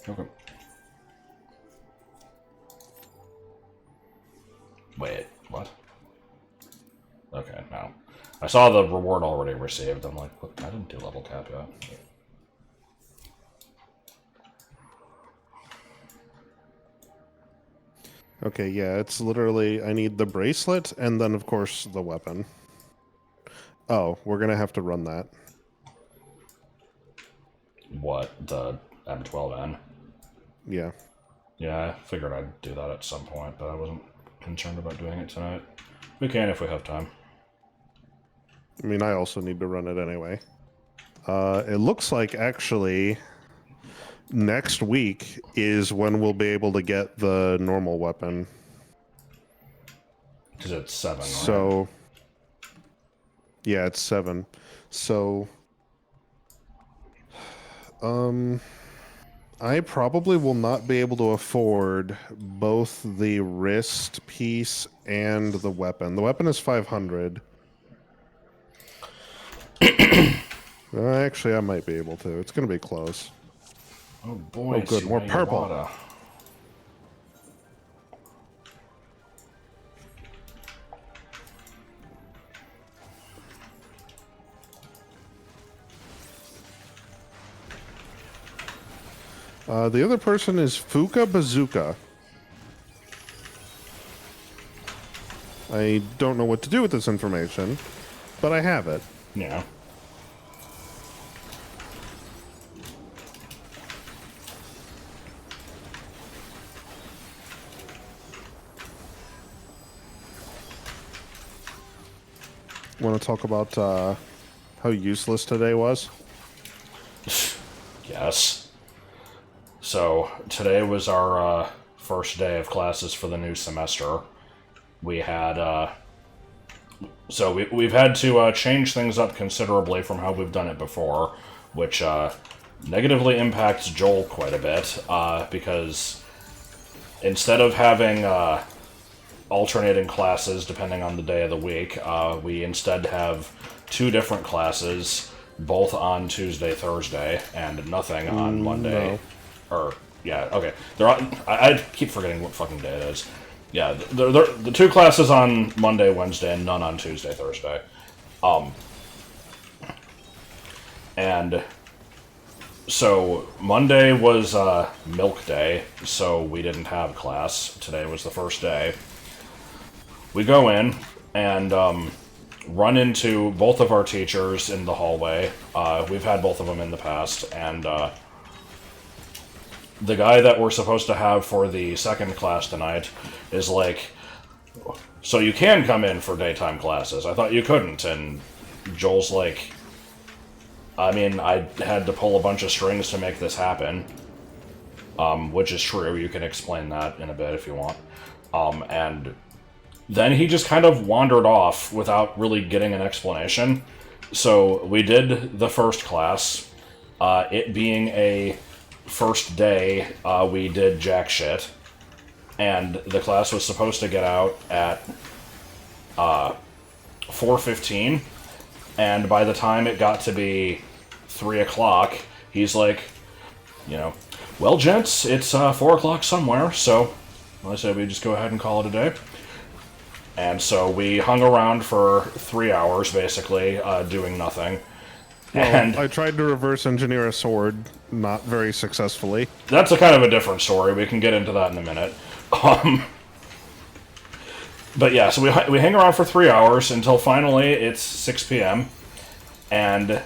Okay. Wait, what? Okay, no. I saw the reward already received. I'm like, what? I didn't do level cap yet. Okay, yeah, it's literally, I need the bracelet and then, of course, the weapon. Oh, we're gonna have to run that. What? The M12N? Yeah. Yeah, I figured I'd do that at some point, but I wasn't concerned about doing it tonight. We can if we have time. I mean, I also need to run it anyway. It looks like, actually, next week is when we'll be able to get the normal weapon. Because it's 7, right? So, yeah, it's 7. So, I probably will not be able to afford both the wrist piece and the weapon. The weapon is 500. Actually, I might be able to. It's going to be close. Oh boy, Oh, good. More purple. Iwata. The other person is Fuka Bazooka. I don't know what to do with this information, but I have it. Yeah. Want to talk about how useless today was? Yes. So, today was our first day of classes for the new semester. We had, so we've had to change things up considerably from how we've done it before, which negatively impacts Joel quite a bit, because instead of having alternating classes depending on the day of the week, we instead have 2 different classes, both on Tuesday, Thursday, and nothing on Monday. No. Or, yeah, okay. I keep forgetting what fucking day it is. Yeah, the 2 classes on Monday, Wednesday, and none on Tuesday, Thursday. And so Monday was milk day, so we didn't have class. Today was the first day. We go in and run into both of our teachers in the hallway. We've had both of them in the past, and the guy that we're supposed to have for the second class tonight is like, so you can come in for daytime classes. I thought you couldn't. And Joel's like, I mean, I had to pull a bunch of strings to make this happen, which is true. You can explain that in a bit if you want. And then he just kind of wandered off without really getting an explanation. So we did the first class. It being a first day, we did jack shit. And the class was supposed to get out at 4:15. And by the time it got to be 3 o'clock, he's like, well, gents, it's 4 o'clock somewhere, so I said we just go ahead and call it a day. And so we hung around for 3 hours, basically, doing nothing. Well, And I tried to reverse engineer a sword, not very successfully. that's a kind of a different story. We can get into that in a minute. But yeah, so we hang around for 3 hours until finally it's 6 p.m. And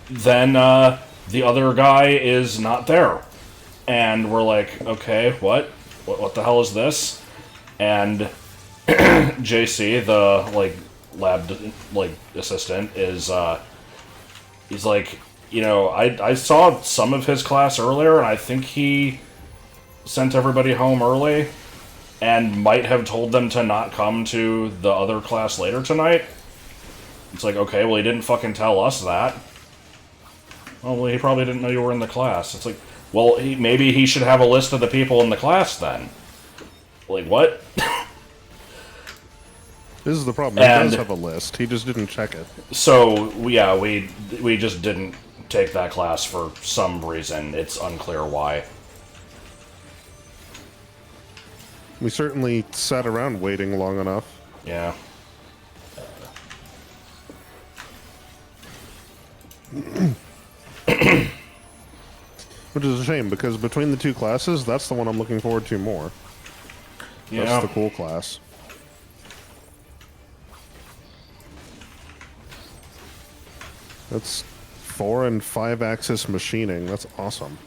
then the other guy is not there. And we're like, okay, what the hell is this? And JC, the lab assistant, is he's like, I saw some of his class earlier, and I think he sent everybody home early and might have told them to not come to the other class later tonight. It's like, okay, well, he didn't fucking tell us that. Oh, well, he probably didn't know you were in the class. It's like, well, maybe he should have a list of the people in the class then. Like, what? This is the problem. He does have a list. He just didn't check it. So, yeah, we just didn't take that class for some reason. It's unclear why. We certainly sat around waiting long enough. Yeah. Which is a shame, because between the 2 classes, that's the one I'm looking forward to more. Yeah. That's the cool class. That's 4 and 5 axis machining. That's awesome.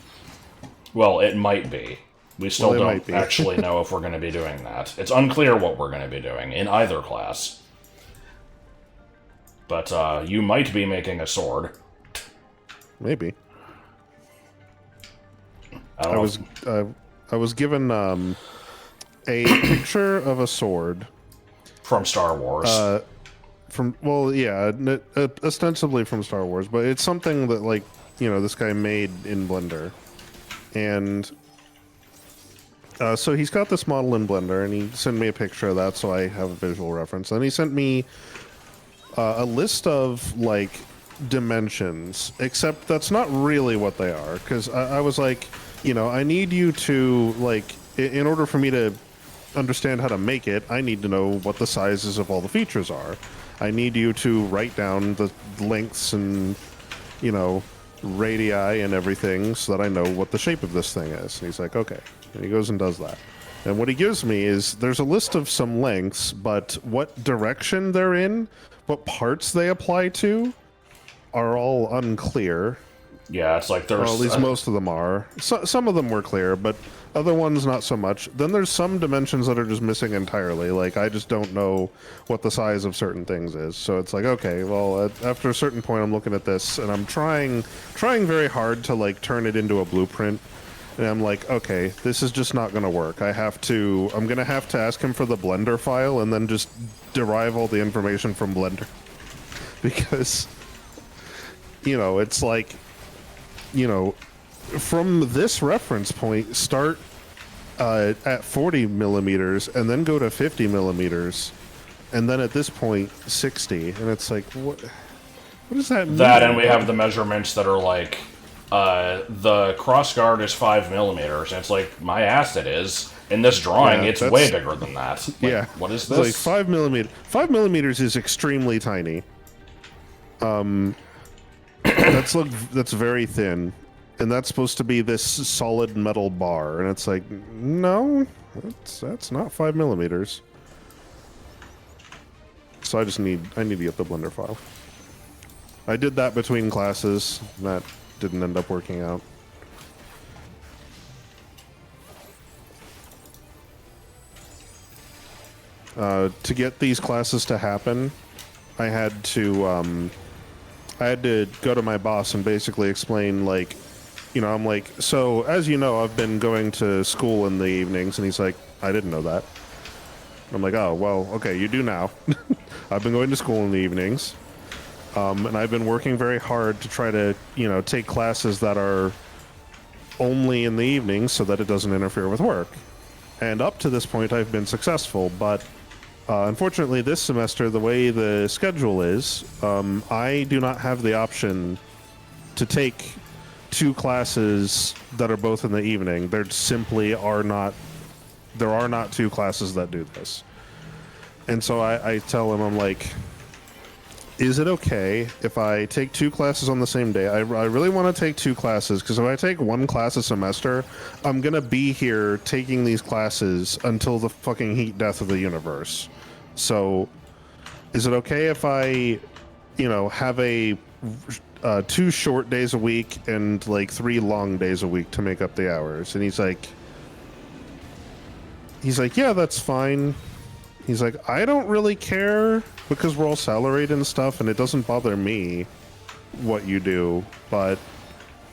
Well, it might be. We still Well, it don't actually know if we're going to be doing that. It's unclear what we're going to be doing in either class. But you might be making a sword. Maybe. I don't know. I was given a picture of a sword From Star Wars. ostensibly from Star Wars, but it's something that this guy made in Blender, and so he's got this model in Blender, and he sent me a picture of that so I have a visual reference. And he sent me a list of dimensions, except that's not really what they are. Because I was like, I need you to, like, in order for me to understand how to make it, I need to know what the sizes of all the features are. I need you to write down the lengths and, radii and everything so that I know what the shape of this thing is. And he's like, okay. And he goes and does that. And what he gives me is there's a list of some lengths, but what direction they're in, what parts they apply to, are all unclear. Yeah, it's like there's... Well, at least most of them are. Some of them were clear, but other ones not so much. Then there's some dimensions that are just missing entirely. Like, I just don't know what the size of certain things is. So it's like, okay, well, after a certain point, I'm looking at this, and I'm trying very hard to, like, turn it into a blueprint. And I'm like, okay, this is just not going to work. I'm going to have to ask him for the Blender file and then just derive all the information from Blender. Because, it's like, from this reference point, start at 40 millimeters and then go to 50 millimeters. And then at this point, 60. And it's like, what does that mean? That, and we have the measurements that are like, the cross guard is 5 millimeters. And it's like, my ass it is. In this drawing, it's way bigger than that. Like, yeah. What is this? Like 5 millimeters. 5 millimeters is extremely tiny. That's very thin. And that's supposed to be this solid metal bar. And it's like, no, that's not 5 millimeters. So I need to get the Blender file. I did that between classes. That didn't end up working out. To get these classes to happen, I had to go to my boss and basically explain, like, I'm like, so as you know, I've been going to school in the evenings, and he's like, I didn't know that. I'm like, oh, well, okay, you do now. I've been going to school in the evenings. And I've been working very hard to try to, take classes that are only in the evenings so that it doesn't interfere with work. And up to this point, I've been successful, but unfortunately this semester, the way the schedule is, I do not have the option to take 2 classes that are both in the evening. There simply are not 2 classes that do this. And so I tell him, I'm like, is it okay if I take 2 classes on the same day? I really want to take 2 classes, because if I take 1 class a semester, I'm going to be here taking these classes until the fucking heat death of the universe. So, is it okay if I, have 2 short days a week and, like, 3 long days a week to make up the hours? And he's like, yeah, that's fine. He's like, I don't really care because we're all salaried and stuff, and it doesn't bother me what you do, but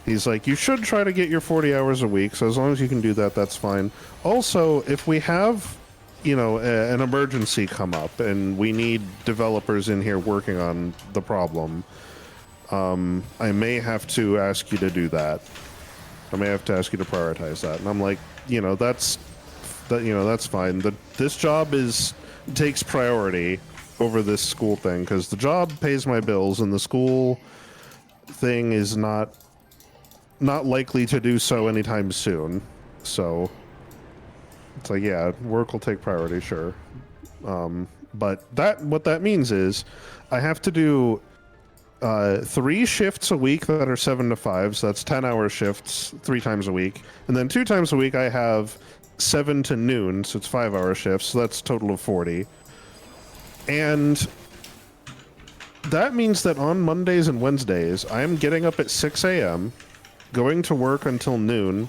he's like, you should try to get your 40 hours a week, so as long as you can do that, that's fine. Also, if we have, an emergency come up and we need developers in here working on the problem, I may have to ask you to do that. I may have to ask you to prioritize that. And I'm like, that's fine. This job takes priority over this school thing, because the job pays my bills and the school thing is not likely to do so anytime soon. So it's like, yeah, work will take priority, sure. But what that means is I have to do 3 shifts a week that are 7 to 5, so that's 10-hour shifts 3 times a week. And then 2 times a week I have 7 to noon, so it's 5-hour shifts, so that's a total of 40. And that means that on Mondays and Wednesdays, I am getting up at 6 a.m., going to work until noon,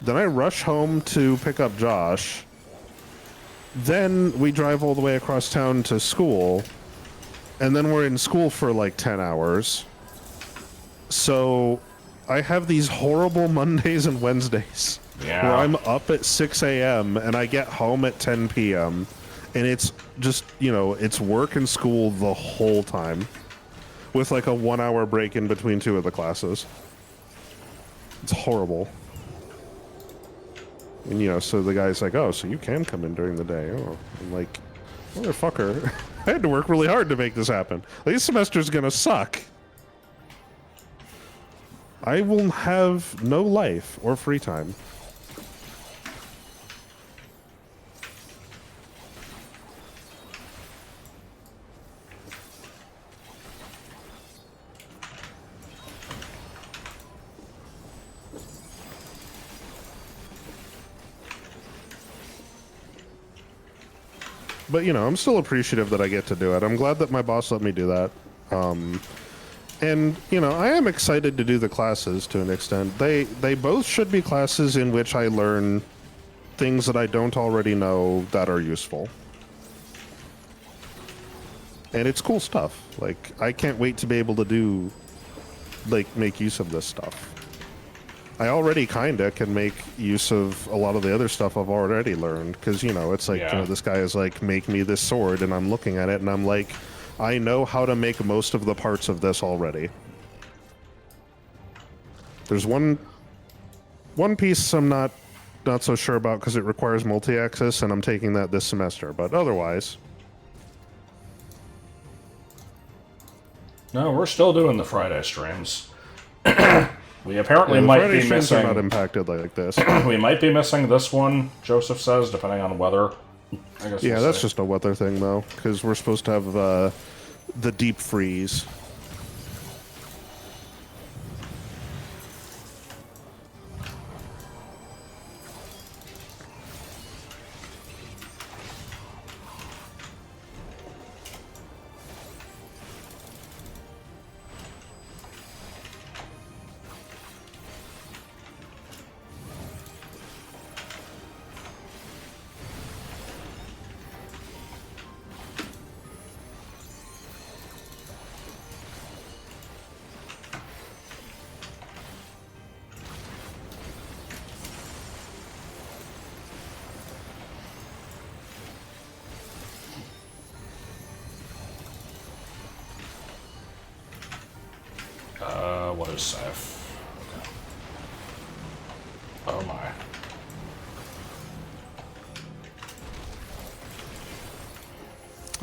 then I rush home to pick up Josh, then we drive all the way across town to school, and then we're in school for like 10 hours. So I have these horrible Mondays and Wednesdays. Yeah. Where I'm up at 6 a.m. and I get home at 10 p.m. And it's just, it's work and school the whole time. With like a 1-hour break in between 2 of the classes. It's horrible. And, so the guy's like, oh, so you can come in during the day. Oh, I'm like, motherfucker. I had to work really hard to make this happen. Like, this semester's gonna suck. I will have no life or free time. But, you know, I'm still appreciative that I get to do it. I'm glad that my boss let me do that. And, you know, I am excited to do the classes to an extent. They both should be classes in which I learn things that I don't already know that are useful. And it's cool stuff. Like, I can't wait to be able to do, like, make use of this stuff. I already kinda can make use of a lot of the other stuff I've already learned, because, you know, it's like, you know, this guy is like, make me this sword, and I'm looking at it, and I'm like, I know how to make most of the parts of this already. There's one piece I'm not so sure about because it requires multi-access, and I'm taking that this semester, but otherwise... No, we're still doing the Friday streams. We apparently might Friday be streams missing. are not impacted like this. We might be missing this one, Joseph says, depending on weather. I guess Yeah, we'll that's see. just a weather thing, though, because we're supposed to have the deep freeze. What is safe? Okay. Oh my.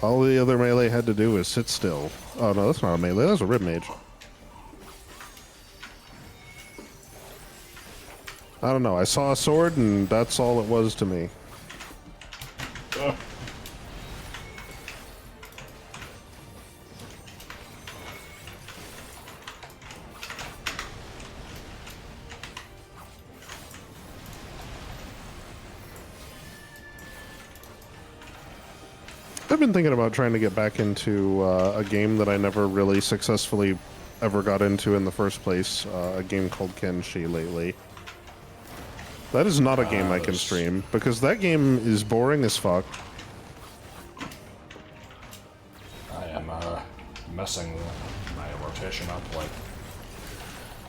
All the other melee had to do was sit still. Oh no, that's not a melee, that's a rib mage. I don't know, I saw a sword and that's all it was to me. I've been thinking about trying to get back into a game that I never really successfully ever got into in the first place, a game called Kenshi lately. That is not a game I can stream, because that game is boring as fuck. I am messing my rotation up like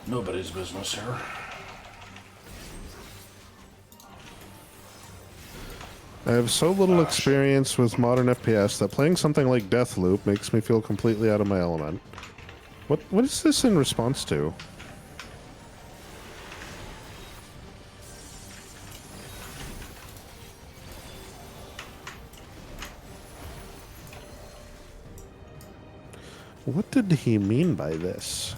nobody's business here. I have so little experience with modern FPS that playing something like Deathloop makes me feel completely out of my element. What is this in response to? What did he mean by this?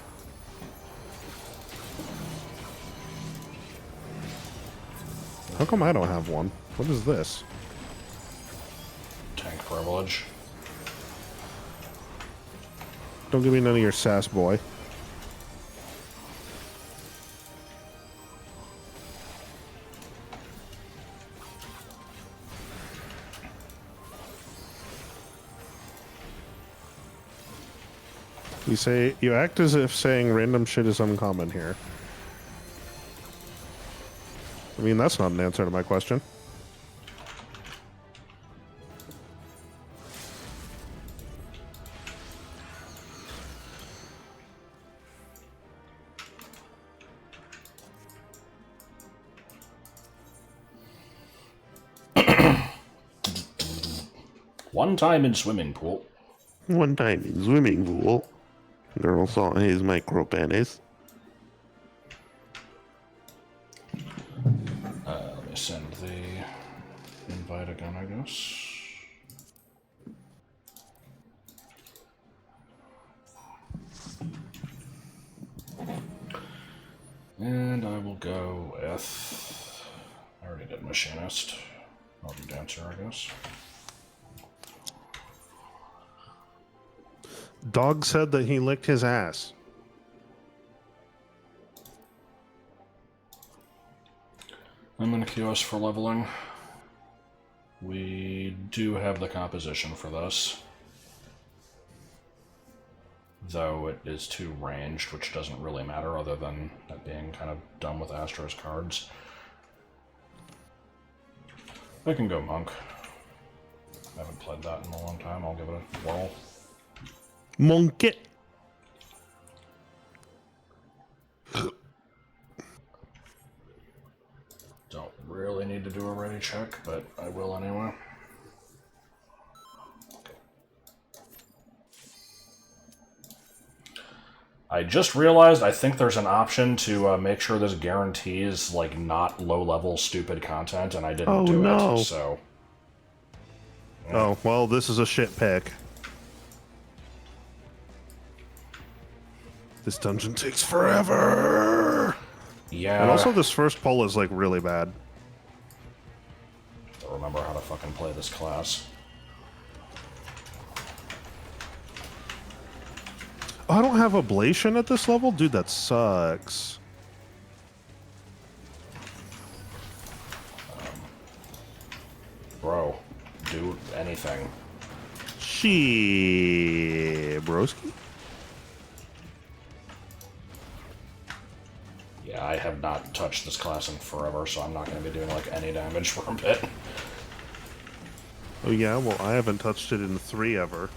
How come I don't have one? What is this? Tank privilege. Don't give me none of your sass, boy. You act as if saying random shit is uncommon here. I mean, that's not an answer to my question. One time in swimming pool. One time in swimming pool, girl saw his micro penis. Let me send the invite again, I guess. will go with... I already did Machinist. I'll do Dancer, I guess. Dog said that he licked his ass. I'm going to queue us for leveling. We do have the composition for this. Though it is too ranged, which doesn't really matter other than it being kind of dumb with Astro's cards. I can go Monk. I haven't played that in a long time. I'll give it a whirl. Monkey. Don't really need to do a ready check, but I will anyway. I just realized I think there's an option to make sure this guarantees like not low-level stupid content, and I didn't do it, so... Yeah. Oh, well, this is a shit pick. This dungeon takes forever! Yeah. And also this first pull is like really bad. Don't remember how to fucking play this class. Oh, I don't have ablation at this level? Dude, that sucks. Bro, do anything. Broski? Yeah, I have not touched this class in forever, so I'm not going to be doing like any damage for a bit. Oh yeah, well I haven't touched it in 3 ever.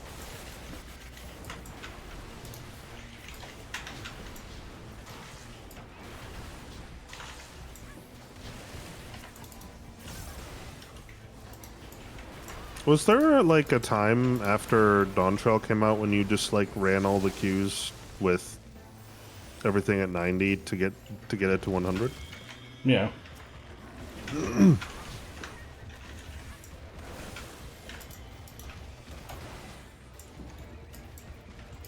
Was there like a time after Dawn Trail came out when you just like ran all the queues with everything at 90 to get it to 100? Yeah. I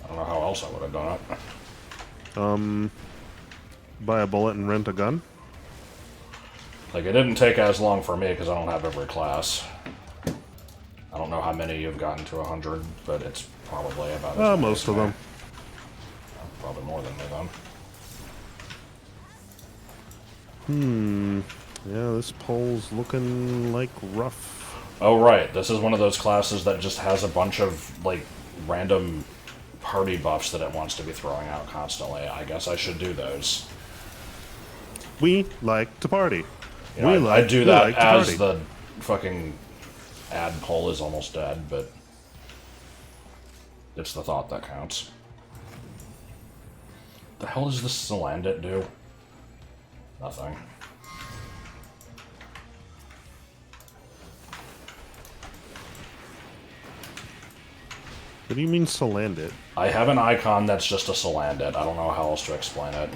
don't know how else I would have done it. Buy a bullet and rent a gun? Like, it didn't take as long for me because I don't have every class. I don't know how many you've gotten to 100, but it's probably about as many Most as of me. them. Probably more than me, then. Yeah, this poll's looking like rough. Oh, right. This is one of those classes that just has a bunch of, like, random party buffs that it wants to be throwing out constantly. I guess I should do those. We like to party. You know, I do that as the fucking ad poll is almost dead, but it's the thought that counts. The hell does this Salandit do? Nothing. What do you mean Salandit? I have an icon that's just a Salandit. I don't know how else to explain it.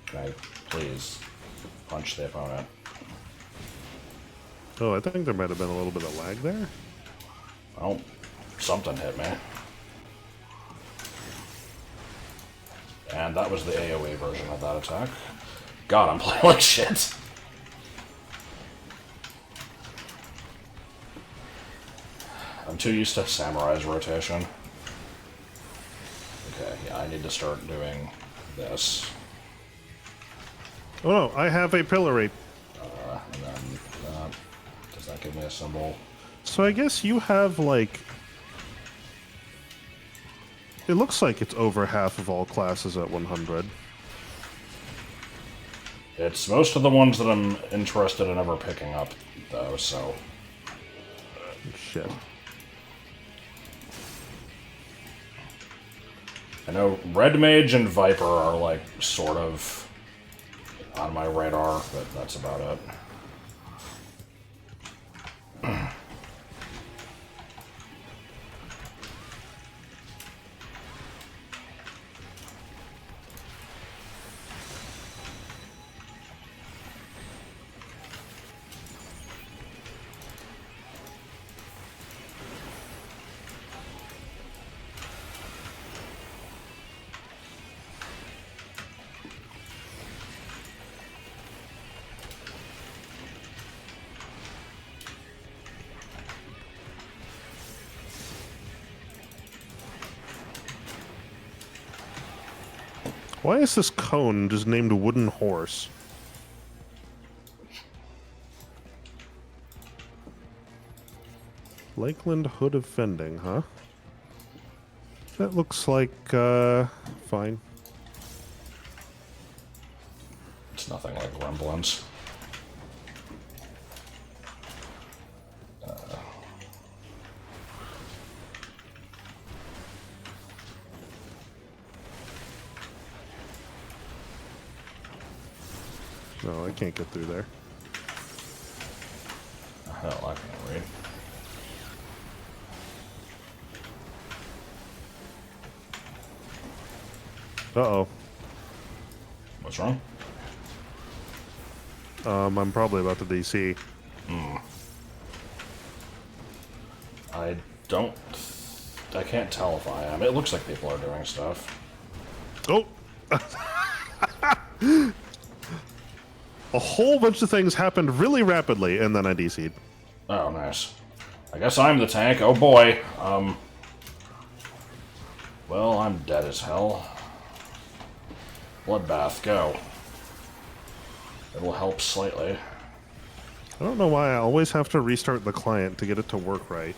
Can I please punch the opponent? Oh, I think there might have been a little bit of lag there. Oh, something hit me. And that was the AoE version of that attack. God, I'm playing like shit. I'm too used to Samurai's rotation. Okay, yeah, I need to start doing this. Oh no, I have a pillory. And then, does that give me a symbol? So I guess you have like... It looks like it's over half of all classes at 100. It's most of the ones that I'm interested in ever picking up, though, so... Shit. I know Red Mage and Viper are, like, sort of on my radar, but that's about it. Why is this cone just named Wooden Horse? Lakeland Hood of Fending, huh? That looks like, fine. It's nothing like Gremlins. No, I can't get through there. Hell, I can't read. Uh-oh. What's wrong? I'm probably about to DC. I don't... I can't tell if I am. It looks like people are doing stuff. Oh! A whole bunch of things happened really rapidly, and then I DC'd. Oh, nice. I guess I'm the tank. Oh boy. Well, I'm dead as hell. Bloodbath, go. It'll help slightly. I don't know why I always have to restart the client to get it to work right.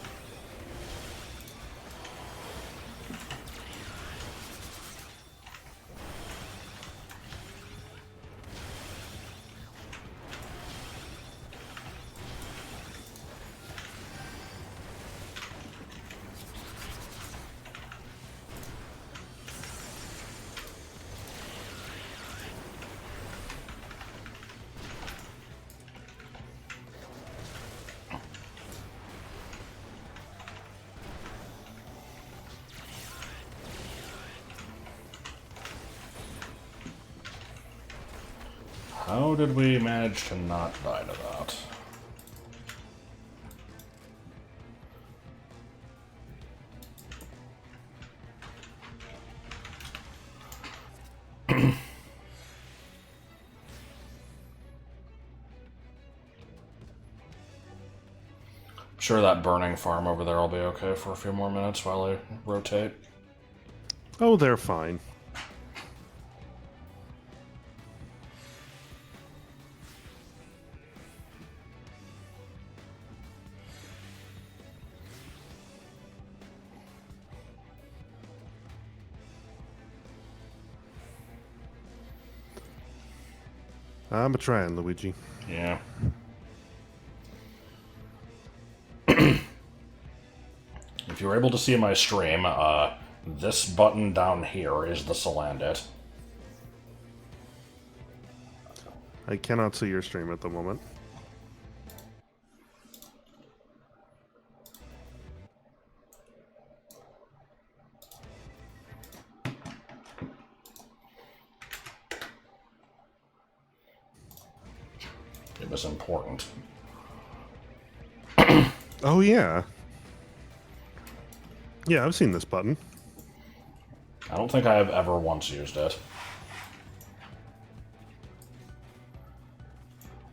How did we manage to not die to that? Sure, that burning farm over there will be okay for a few more minutes while I rotate. Oh, they're fine. I'm trying, Luigi. Yeah. If you're able to see my stream, this button down here is the Salandit. I cannot see your stream at the moment. It was important. Oh, yeah. Yeah, I've seen this button. I don't think I have ever once used it.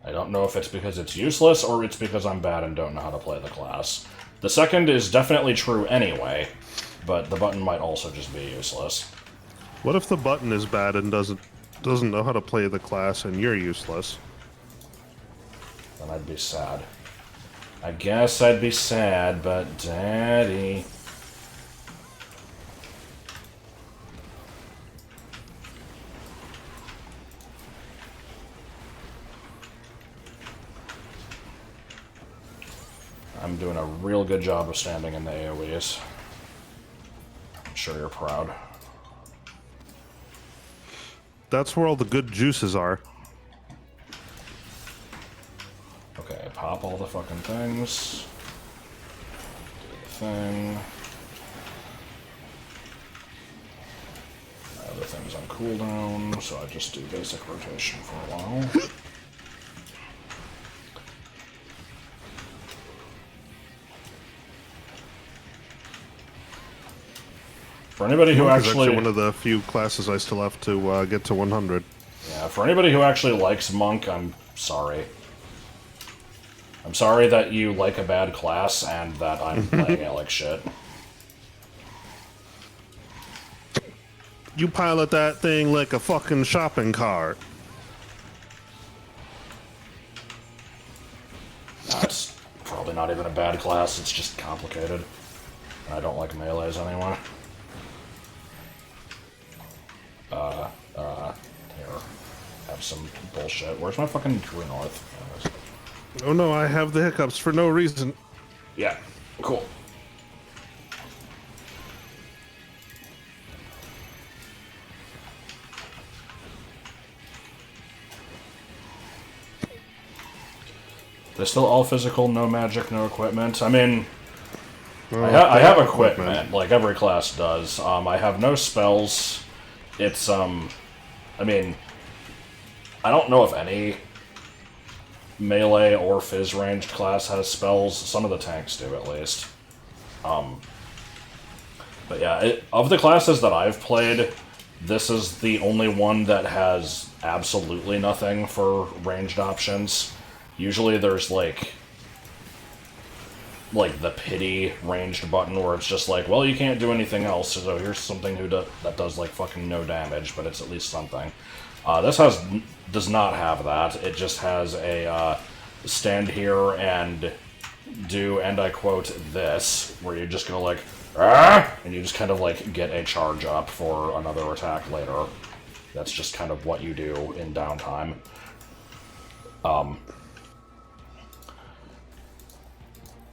I don't know if it's because it's useless or it's because I'm bad and don't know how to play the class. The second is definitely true anyway, but the button might also just be useless. What if the button is bad and doesn't know how to play the class and you're useless? Then I'd be sad. I guess I'd be sad, but Daddy... I'm doing a real good job of standing in the AoEs. I'm sure you're proud. That's where all the good juices are. Okay, pop all the fucking things. Do the thing. The thing's on cooldown, so I just do basic rotation for a while. For anybody who Monk is actually one of the few classes I still have to get to 100. Yeah, for anybody who actually likes Monk, I'm sorry. I'm sorry that you like a bad class and that I'm playing it like shit. You pilot that thing like a fucking shopping cart. That's probably not even a bad class, it's just complicated. And I don't like melees anyway. Here. Have some bullshit. Where's my fucking true north? Oh no, I have the hiccups for no reason. Yeah, cool. They're still all physical, no magic, no equipment. I mean, I have equipment, like every class does. I have no spells. It's, I mean, I don't know if any melee or phys ranged class has spells. Some of the tanks do, at least. But yeah, of the classes that I've played, this is the only one that has absolutely nothing for ranged options. Usually there's like the pity ranged button where it's just like, well, you can't do anything else, so here's something that does like fucking no damage, but it's at least something. This does not have that. It just has a stand here and do, and I quote, this, where you just go like, ah! And you just kind of like get a charge up for another attack later. That's just kind of what you do in downtime.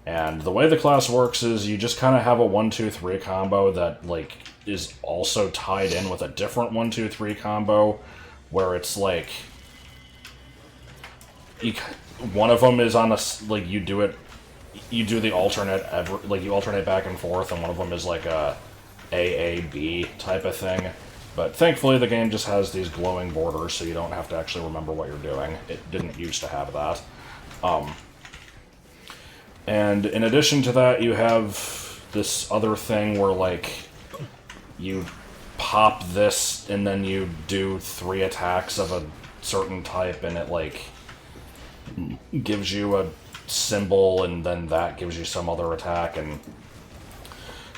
And the way the class works is you just kind of have a 1-2-3 combo that, like, is also tied in with a different 1-2-3 combo, where it's like, one of them is on a, like, you do the alternate, you alternate back and forth, and one of them is like a AAB type of thing. But thankfully the game just has these glowing borders, so you don't have to actually remember what you're doing. It didn't used to have that. And in addition to that, you have this other thing where, like, you pop this and then you do 3 attacks of a certain type, and it, like, gives you a symbol, and then that gives you some other attack, and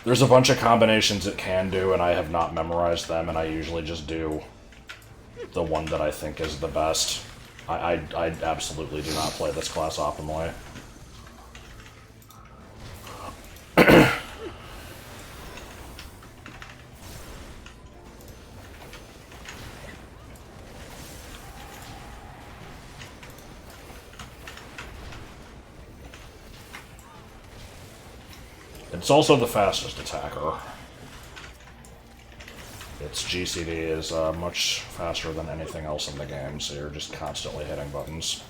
there's a bunch of combinations it can do, and I have not memorized them, and I usually just do the one that I think is the best. I absolutely do not play this class optimally. It's also the fastest attacker. Its GCD is much faster than anything else in the game, so you're just constantly hitting buttons.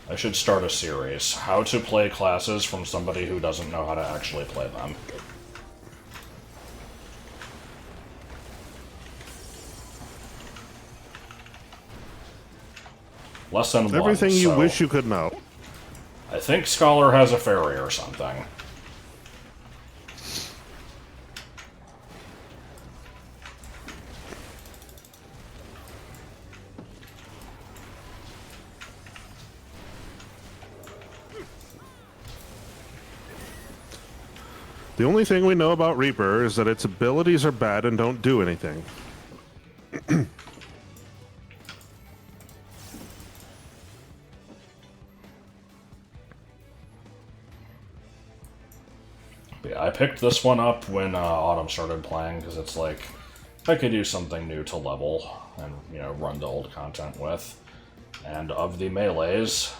I should start a series. How to play classes from somebody who doesn't know how to actually play them. Lesson 1. Everything you wish you could know. I think Scholar has a fairy or something. The only thing we know about Reaper is that its abilities are bad and don't do anything. Yeah, I picked this one up when Autumn started playing, because it's like, I could do something new to level and, you know, run the old content with. And of the melees,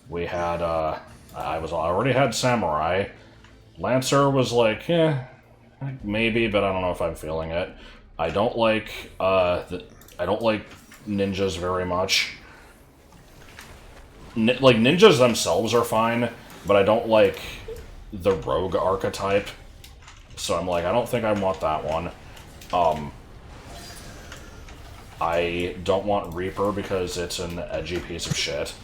we had, I already had Samurai. Lancer was like, maybe, but I don't know if I'm feeling it. I don't like ninjas very much. Like, ninjas themselves are fine, but I don't like the rogue archetype. So I'm like, I don't think I want that one. I don't want Reaper because it's an edgy piece of shit.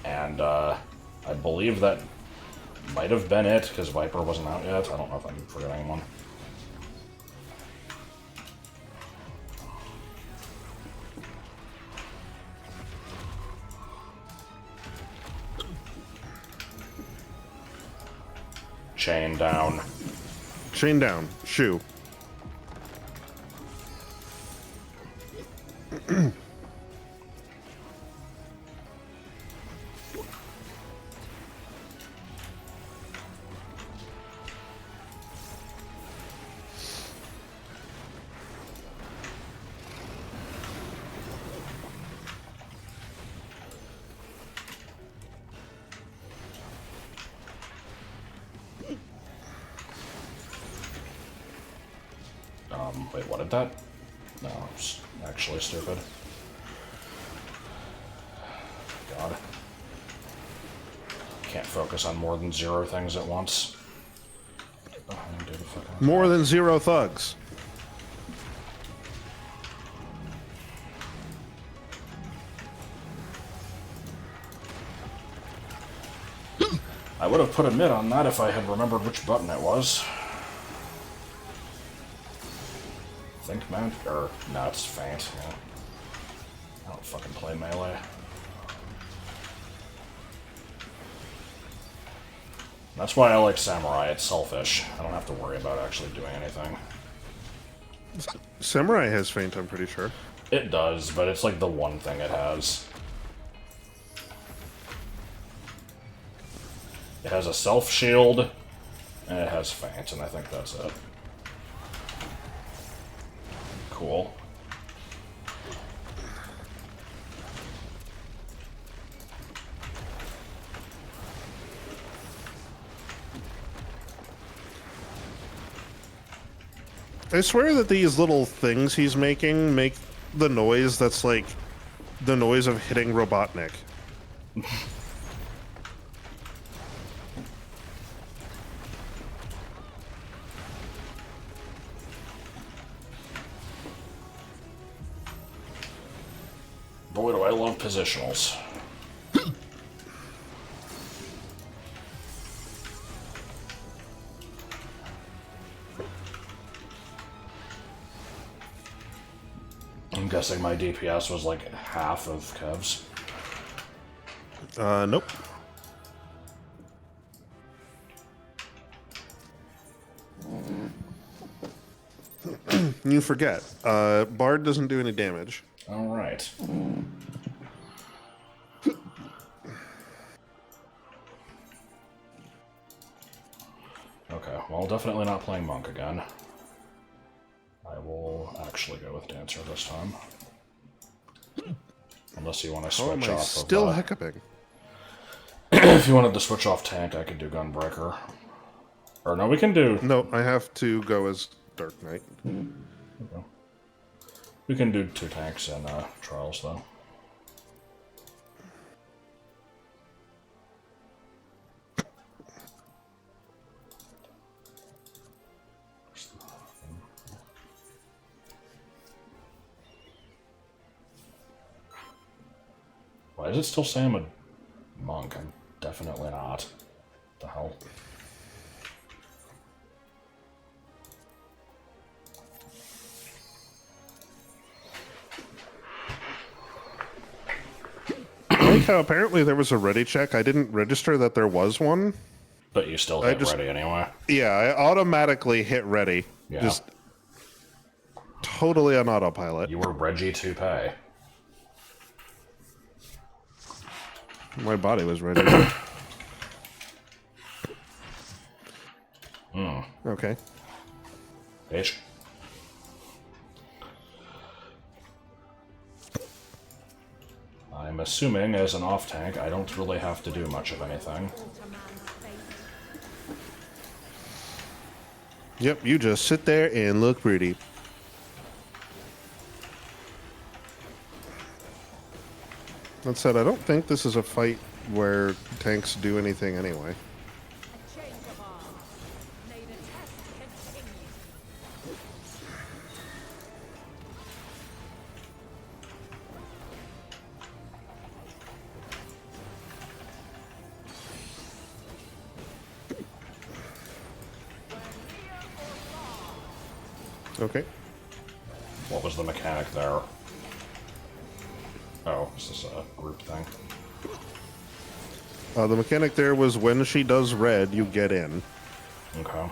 And, I I believe that might have been it, because Viper wasn't out yet. I don't know if I'm forgetting one. Chain down. Chain down. Shoe. Wait, what did that? No, it's actually stupid. God. Can't focus on more than 0 things at once. More than 0 thugs. I would have put a mid on that if I had remembered which button it was. Think mount? Or, no, it's faint. Yeah. I don't fucking play melee. That's why I like Samurai. It's selfish. I don't have to worry about actually doing anything. Samurai has feint, I'm pretty sure. It does, but it's like the one thing it has. It has a self shield, and it has feint, and I think that's it. Cool. I swear that these little things he's making make the noise that's like the noise of hitting Robotnik. Boy, do I love positionals. I'm guessing my DPS was like half of Kev's. Nope. You forget. Bard doesn't do any damage. Alright. Okay, well, definitely not playing Monk again. I will actually go with Dancer this time. Unless you want to switch Am I off still of... hiccuping? If you wanted to switch off Tank, I could do Gunbreaker. Or no, we can do... No, I have to go as Dark Knight. Okay. We can do 2 tanks and Trials, though. Why does it still say I'm a monk? I'm definitely not. What the hell? I like how apparently there was a ready check. I didn't register that there was one. But you still hit ready anyway. Yeah, I automatically hit ready. Yeah. Just totally on autopilot. You were Reggie to pay. My body was ready. Okay. H. I'm assuming as an off-tank, I don't really have to do much of anything. Yep, you just sit there and look pretty. That said, I don't think this is a fight where tanks do anything anyway. Okay. What was the mechanic there? Oh, is this a group thing? The mechanic there was when she does red, you get in. Okay.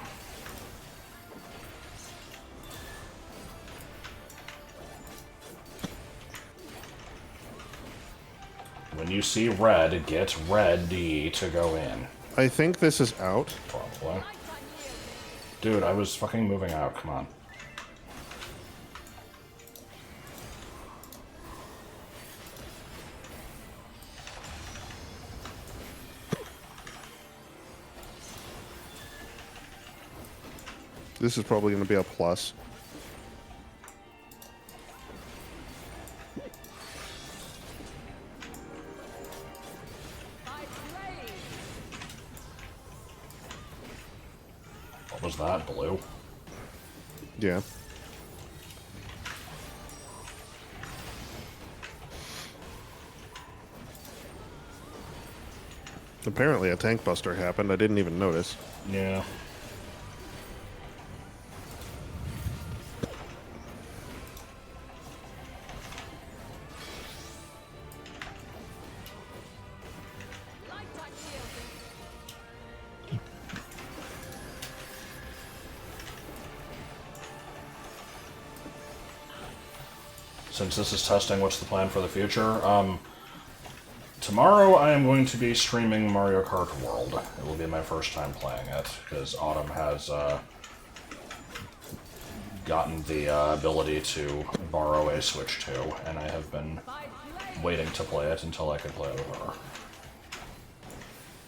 When you see red, get ready to go in. I think this is out. Probably. Dude, I was fucking moving out. Come on. This is probably going to be a plus. What was that? Blue? Yeah. Apparently a tank buster happened. I didn't even notice. Yeah. Since this is testing, what's the plan for the future? Tomorrow I am going to be streaming Mario Kart World. It will be my first time playing it, because Autumn has gotten the ability to borrow a Switch 2, and I have been waiting to play it until I could play it with her.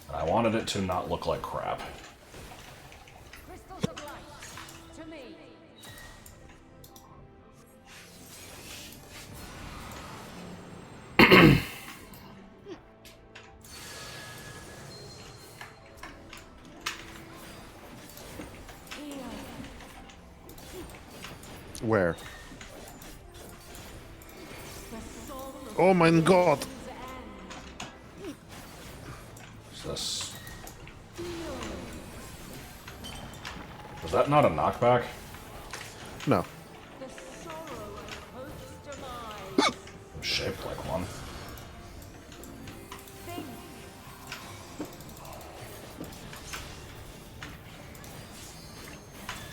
And I wanted it to not look like crap. Crystals of light, to me. Where? Oh my god! Is this... Was that not a knockback? No. The sorrow of hope's demise. It was shaped like one. Think.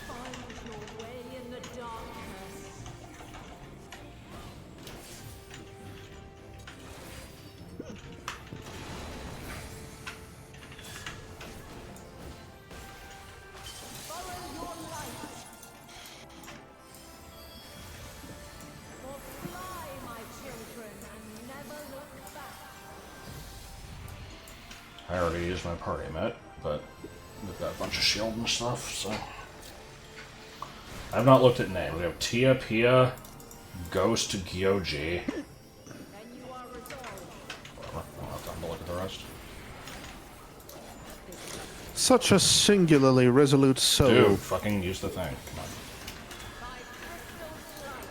Find your way in the darkness. Follow your light. Or fly, my children, and never look back. I already used my party met, but we've got a bunch of shield and stuff, so... I've not looked at names. We have Tia Pia, Ghost Gyoji. Then you are resolved. Whatever, I don't have time to look at the rest. Such a singularly resolute soul. Dude, fucking use the thing. Come on. By crystal light.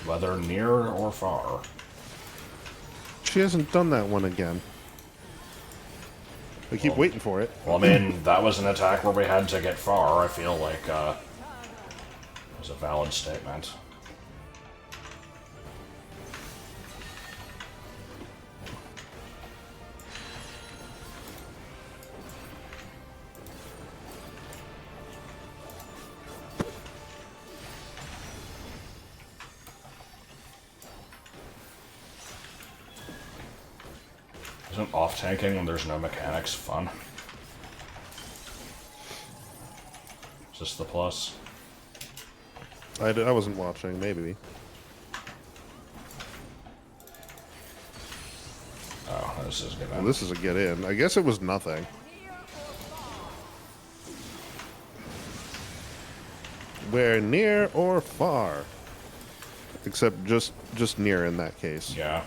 Whether near or far. She hasn't done that one again. I keep waiting for it. Well, I mean, that was an attack where we had to get far. I feel like, it was a valid statement. Isn't off-tanking when there's no mechanics fun? Is this the plus? I wasn't watching, maybe. Oh, this is good. Well, this is a get in. I guess it was nothing. Where near or far? Except just near in that case. Yeah.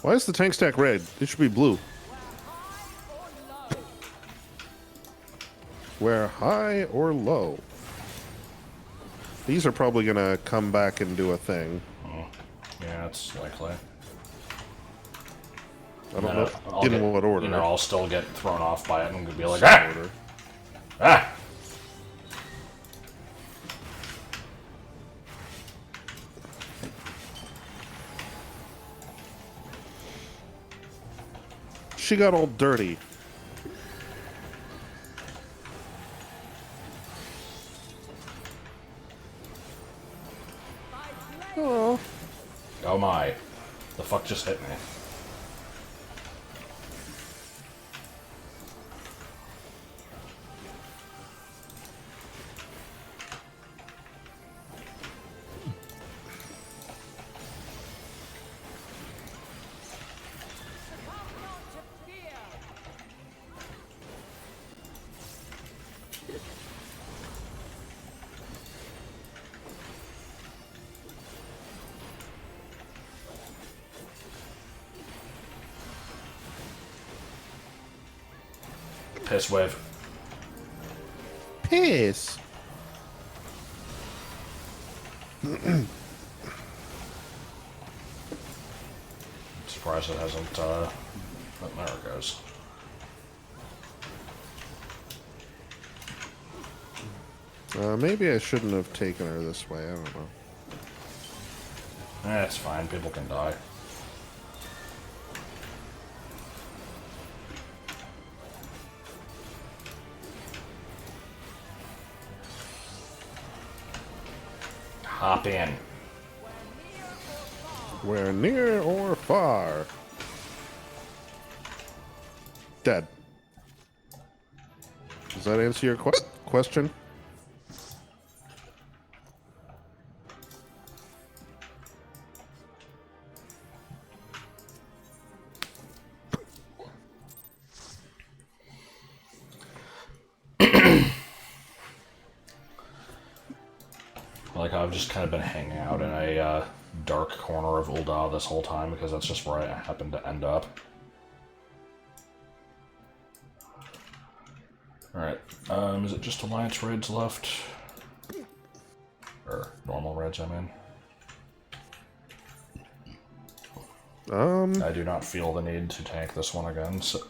Why is the tank stack red? It should be blue. Where high or low? These are probably gonna come back and do a thing. Oh, yeah, it's likely. I don't know in what order. You know, I'll still get thrown off by it and be like, ah! Order. Ah! She got all dirty. Oh. Oh my. The fuck just hit me? Piss wave. Piss. Surprised it hasn't, but there it goes. Maybe I shouldn't have taken her this way. I don't know. Eh, it's fine. People can die. Hop in. Where near or far? Dead. Does that answer your question? Like, I've just kind of been hanging out in a dark corner of Ul'dah this whole time because that's just where I happened to end up. Alright, is it just Alliance raids left? Or normal raids, I mean. I do not feel the need to tank this one again, so...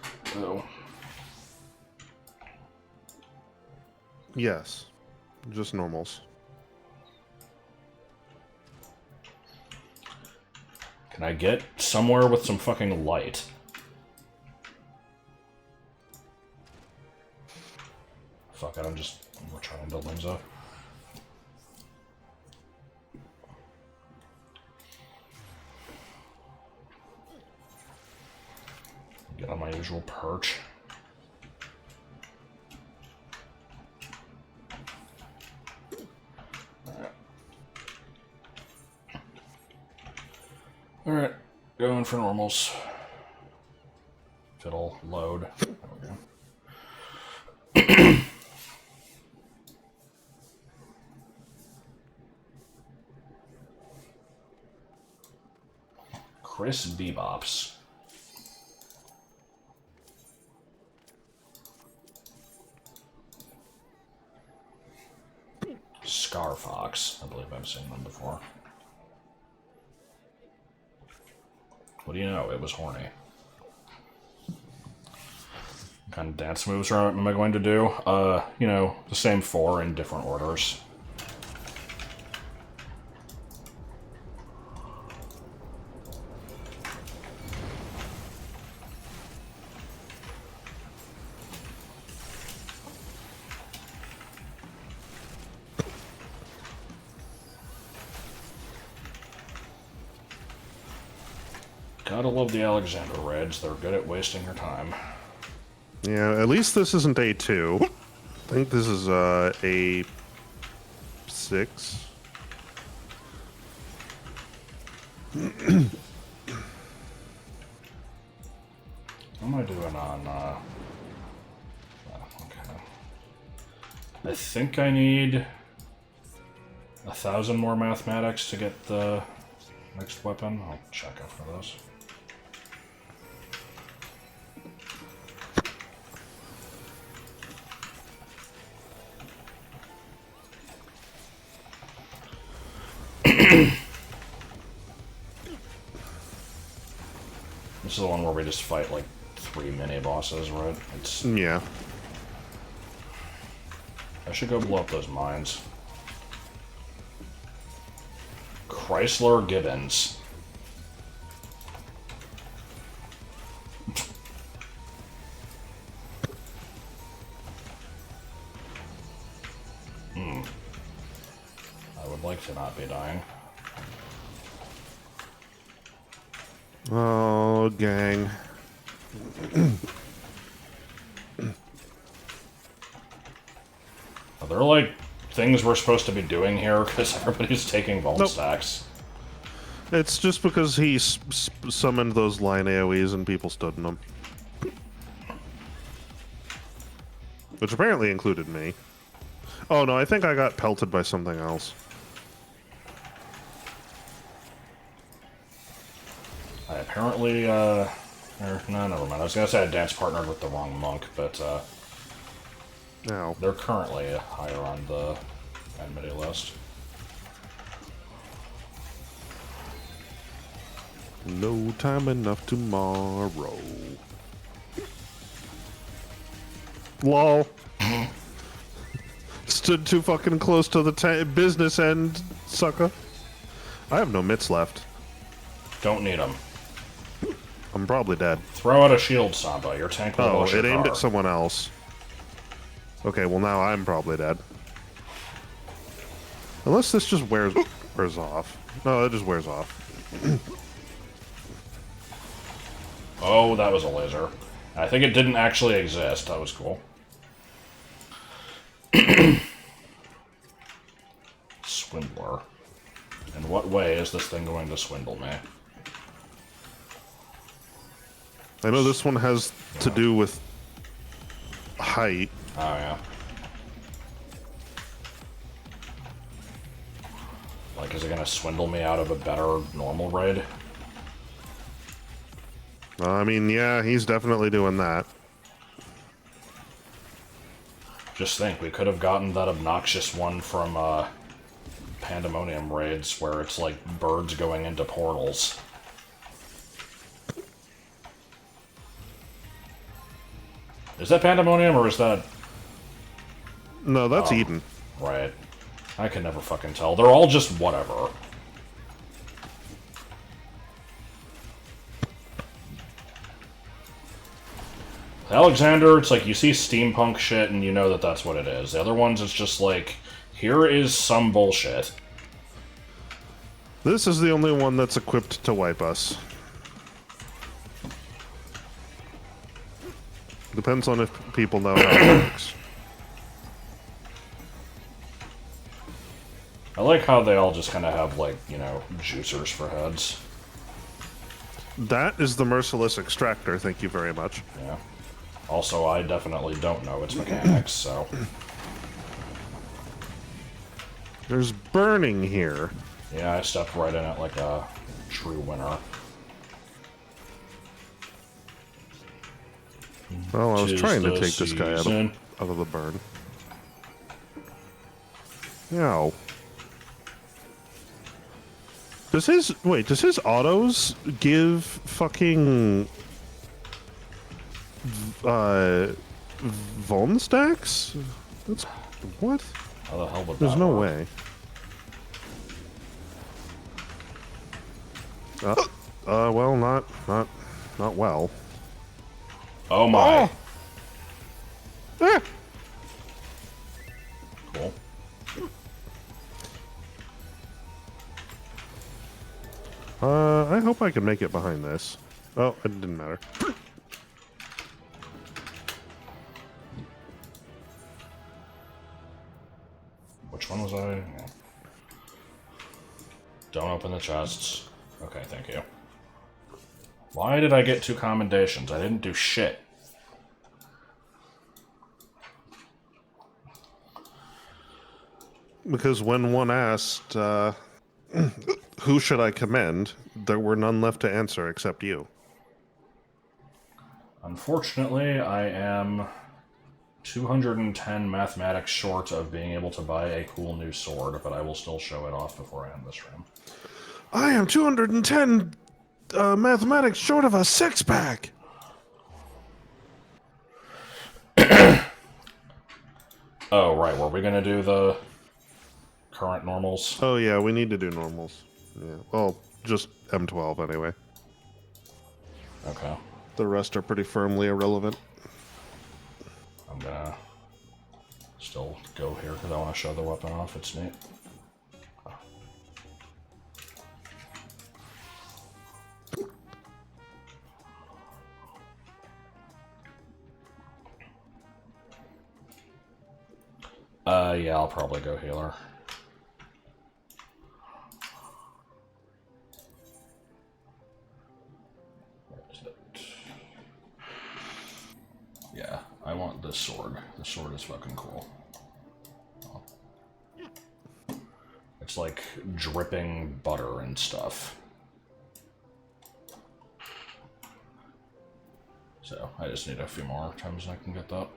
Yes. Just normals. Can I get somewhere with some fucking light? Fuck it, I'm trying to build things up. Get on my usual perch. Alright, going for normals. If it'll load. There we go. Chris Bebops. Scarfox. I believe I've seen them before. What do you know? It was horny. What kind of dance moves am I going to do? You know, the same 4 in different orders. Gotta love the Alexander Reds. They're good at wasting your time. Yeah, at least this isn't A2. I think this is A6. What am I doing on, okay. I think I need 1,000 more mathematics to get the next weapon. I'll check after this. This is the one where we just fight, like, 3 mini-bosses, right? It's... Yeah. I should go blow up those mines. Chrysler Gibbons. I would like to not be dying. Oh, gang. Are there, like, things we're supposed to be doing here? Because everybody's taking vault Nope. stacks. It's just because he summoned those line AoEs and people stood in them. Which apparently included me. Oh no, I think I got pelted by something else. I apparently, no, never mind. I was gonna say I dance partnered with the wrong monk, but, Now, they're currently higher on the enmity list. no time enough tomorrow. Lol. Stood too fucking close to the business end, sucker. I have no mitts left. Don't need them. I'm probably dead. Throw out a shield, Samba. Your tank will Oh, wash your it aimed car. at someone else. Okay, well now I'm probably dead. Unless this just wears off. No, it just wears off. Oh, that was a laser. I think it didn't actually exist. That was cool. Swindler. In what way is this thing going to swindle me? I know this one has to do with height. Oh, yeah. Like, is it going to swindle me out of a better normal raid? I mean, yeah, he's definitely doing that. Just think, we could have gotten that obnoxious one from, Pandemonium raids, where it's like birds going into portals. Is that Pandemonium, or is that... No, that's Eden. Right. I can never fucking tell. They're all just whatever. Alexander, it's like you see steampunk shit and you know that that's what it is. The other ones, it's just like, here is some bullshit. This is the only one that's equipped to wipe us. Depends on if people know how it works. I like how they all just kind of have, like, you know, juicers for heads. That is the Merciless Extractor, thank you very much. Yeah. Also, I definitely don't know its mechanics, so... There's burning here. Yeah, I stepped right in it like a true winner. Well, I was Tis trying to the take this guy out season. of the burn. Ow. Does his autos give fucking Vuln stacks? That's what? How the hell would There's that no work? way. Well, not well. Oh my. Oh! Ah! Cool. I hope I can make it behind this. Oh, it didn't matter. Which one was I? Yeah. Don't open the chests. Okay, thank you. Why did I get 2 commendations? I didn't do shit. Because when one asked, who should I commend, there were none left to answer except you. Unfortunately, I am 210 mathematics short of being able to buy a cool new sword, but I will still show it off before I end this room. I am 210 mathematics short of a six-pack. Oh, right. Were we gonna do the current normals? Oh yeah, we need to do normals. Yeah. Well, just M12 anyway. Okay. The rest are pretty firmly irrelevant. I'm gonna still go here because I want to show the weapon off. It's neat. Yeah, I'll probably go healer. Yeah, I want this sword. The sword is fucking cool. It's like dripping butter and stuff. So I just need a few more times I can get that.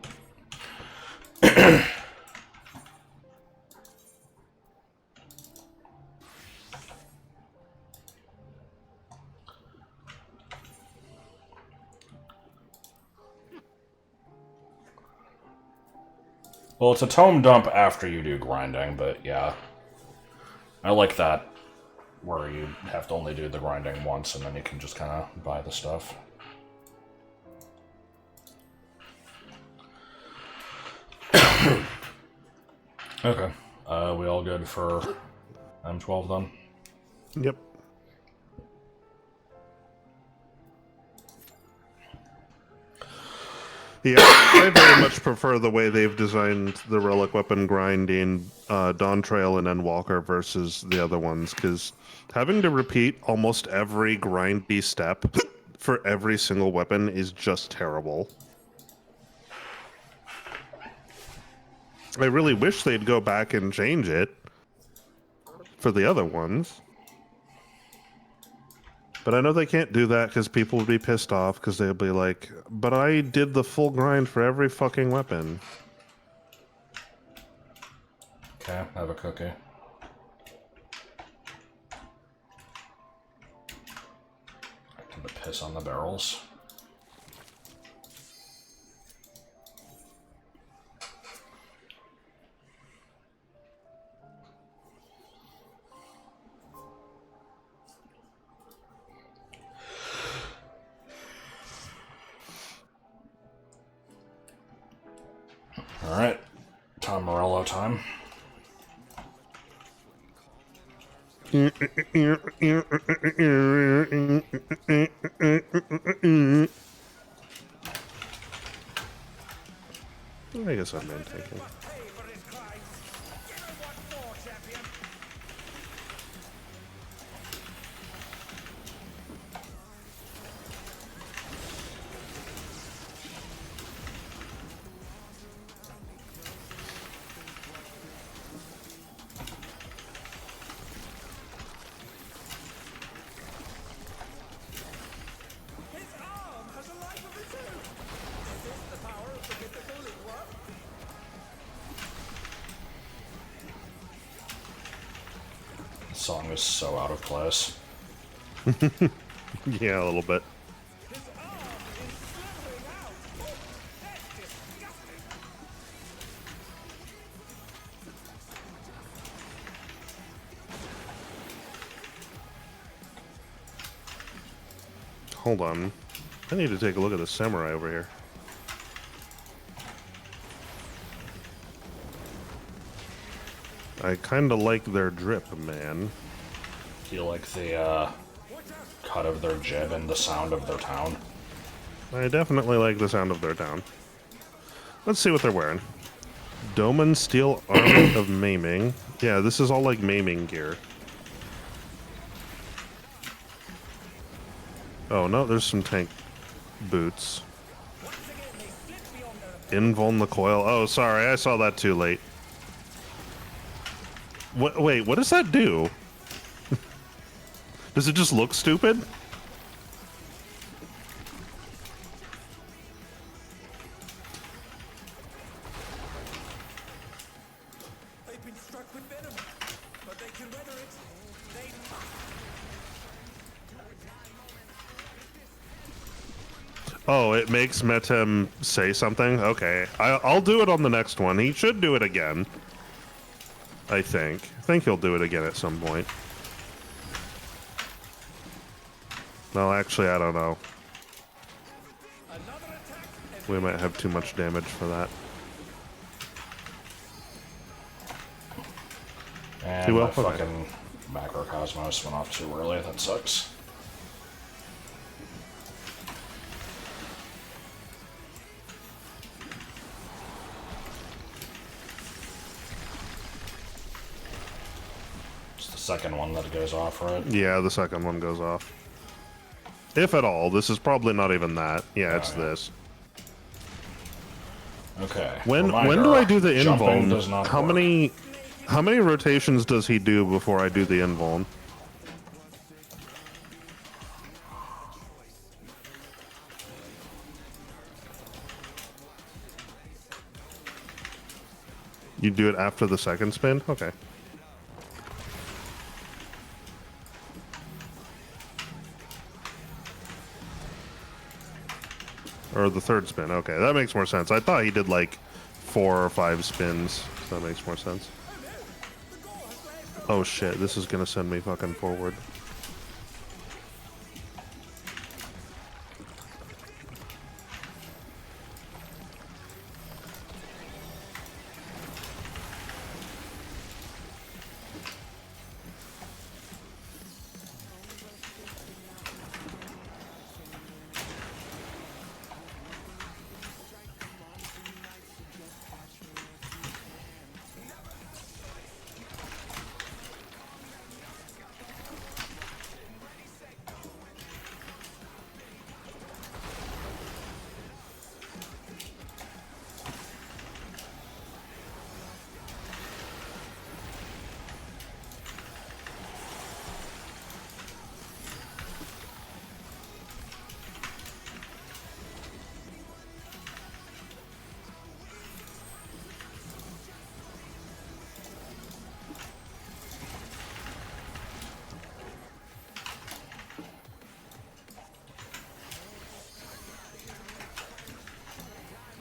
Well, it's a tome dump after you do grinding, but yeah. I like that, where you have to only do the grinding once and then you can just kind of buy the stuff. Okay. We all good for M12 then? Yep. Yeah, I very much prefer the way they've designed the relic weapon grind in Dawn Trail and Endwalker versus the other ones, because having to repeat almost every grindy step for every single weapon is just terrible. I really wish they'd go back and change it for the other ones. But I know they can't do that because people would be pissed off because they'll be like, but I did the full grind for every fucking weapon. Okay, have a cookie. I'm gonna piss on the barrels. Alright, Tom Morello time. I guess I'm in taking. The song is so out of place. Yeah, a little bit. Hold on. I need to take a look at the samurai over here. I kind of like their drip, man. Do you like the cut of their jib and the sound of their town? I definitely like the sound of their town. Let's see what they're wearing. Doman Steel Armor of Maiming. Yeah, this is all like maiming gear. Oh, no, there's some tank boots. Invuln the Coil. Oh, sorry, I saw that too late. What? Wait, what does that do? Does it just look stupid? They've been struck with venom, but they can weather it. Oh, it makes Metem say something? Okay. I'll do it on the next one. He should do it again. I think. I think he'll do it again at some point. Well, actually, I don't know. We might have too much damage for that. And He will? my Okay. fucking Macrocosmos went off too early. That sucks. It's the second one that goes off, right? Yeah, the second one goes off. If at all. This is probably not even that. Yeah, it's this. Okay. When Reminder, do I do the jumping invuln? does not How work. many rotations does he do before I do the invuln? You do it after the second spin? Okay. Or the third spin. Okay, that makes more sense. I thought he did like 4 or 5 spins, so that makes more sense. Oh shit, this is gonna send me fucking forward.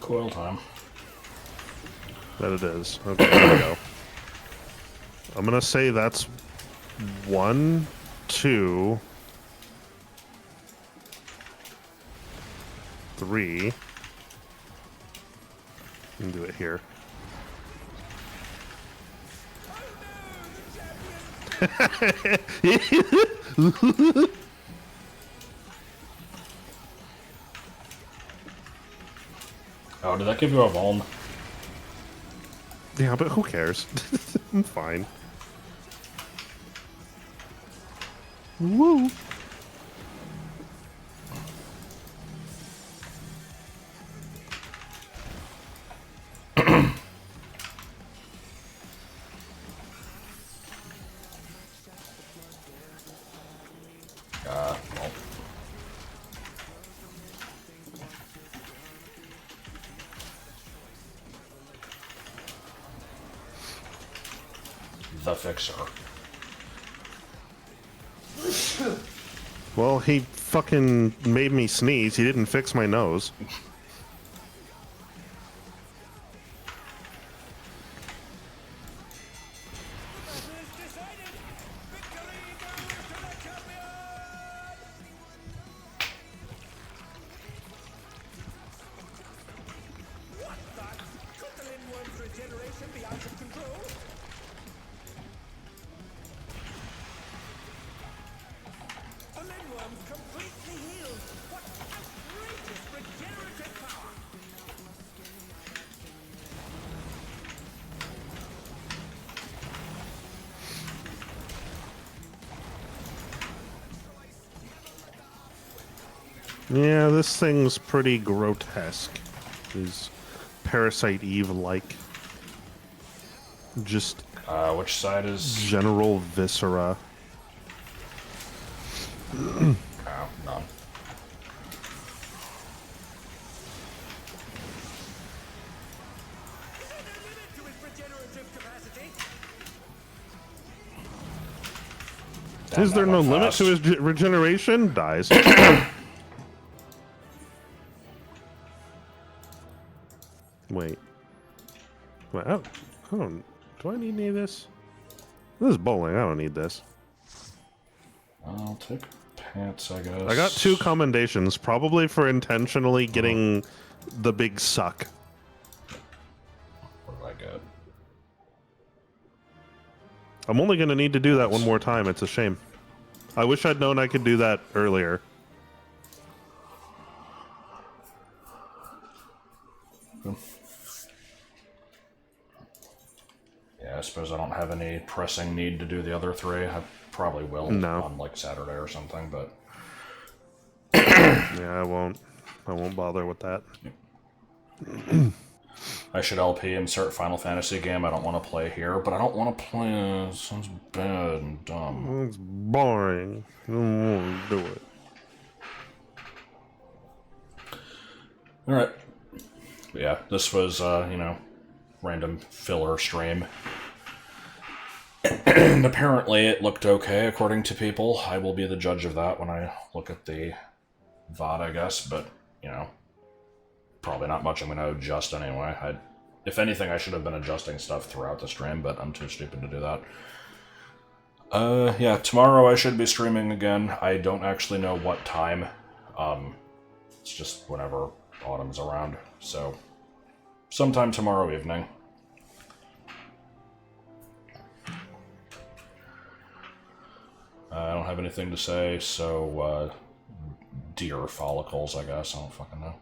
Coil time. That it is. Okay, there we go. I'm gonna say that's 1, 2, 3. You can do it here. Oh, did that give you a vuln? Yeah, but who cares? I'm fine. Woo! Well. The Fixer. Well, he fucking made me sneeze. He didn't fix my nose. Yeah, this thing's pretty grotesque. Is Parasite Eve-like. Just Which side is... general viscera. Oh, none. Damn, Is there that no went limit fast. to his regeneration? Dies. Wait. Wait, I don't... Do I need any of this? This is bowling. I don't need this. I'll take pants, I guess. I got 2 commendations, probably for intentionally getting the big suck. What did I get? I'm only going to need to do that one more time. It's a shame. I wish I'd known I could do that earlier. Yeah, I suppose I don't have any pressing need to do the other 3. I probably will on like Saturday or something, but Yeah, I won't bother with that. I should LP insert Final Fantasy game I don't want to play here, but I don't want to play it. Sounds bad and dumb. It's boring. I don't want to do it. Alright. Yeah, this was, you know, random filler stream. And apparently it looked okay, according to people. I will be the judge of that when I look at the VOD, I guess, but, you know, probably not much I'm going to adjust anyway. If anything, I should have been adjusting stuff throughout the stream, but I'm too stupid to do that. Yeah, tomorrow I should be streaming again. I don't actually know what time. It's just whenever autumn's around, so sometime tomorrow evening. I don't have anything to say, so deer follicles, I guess. I don't fucking know.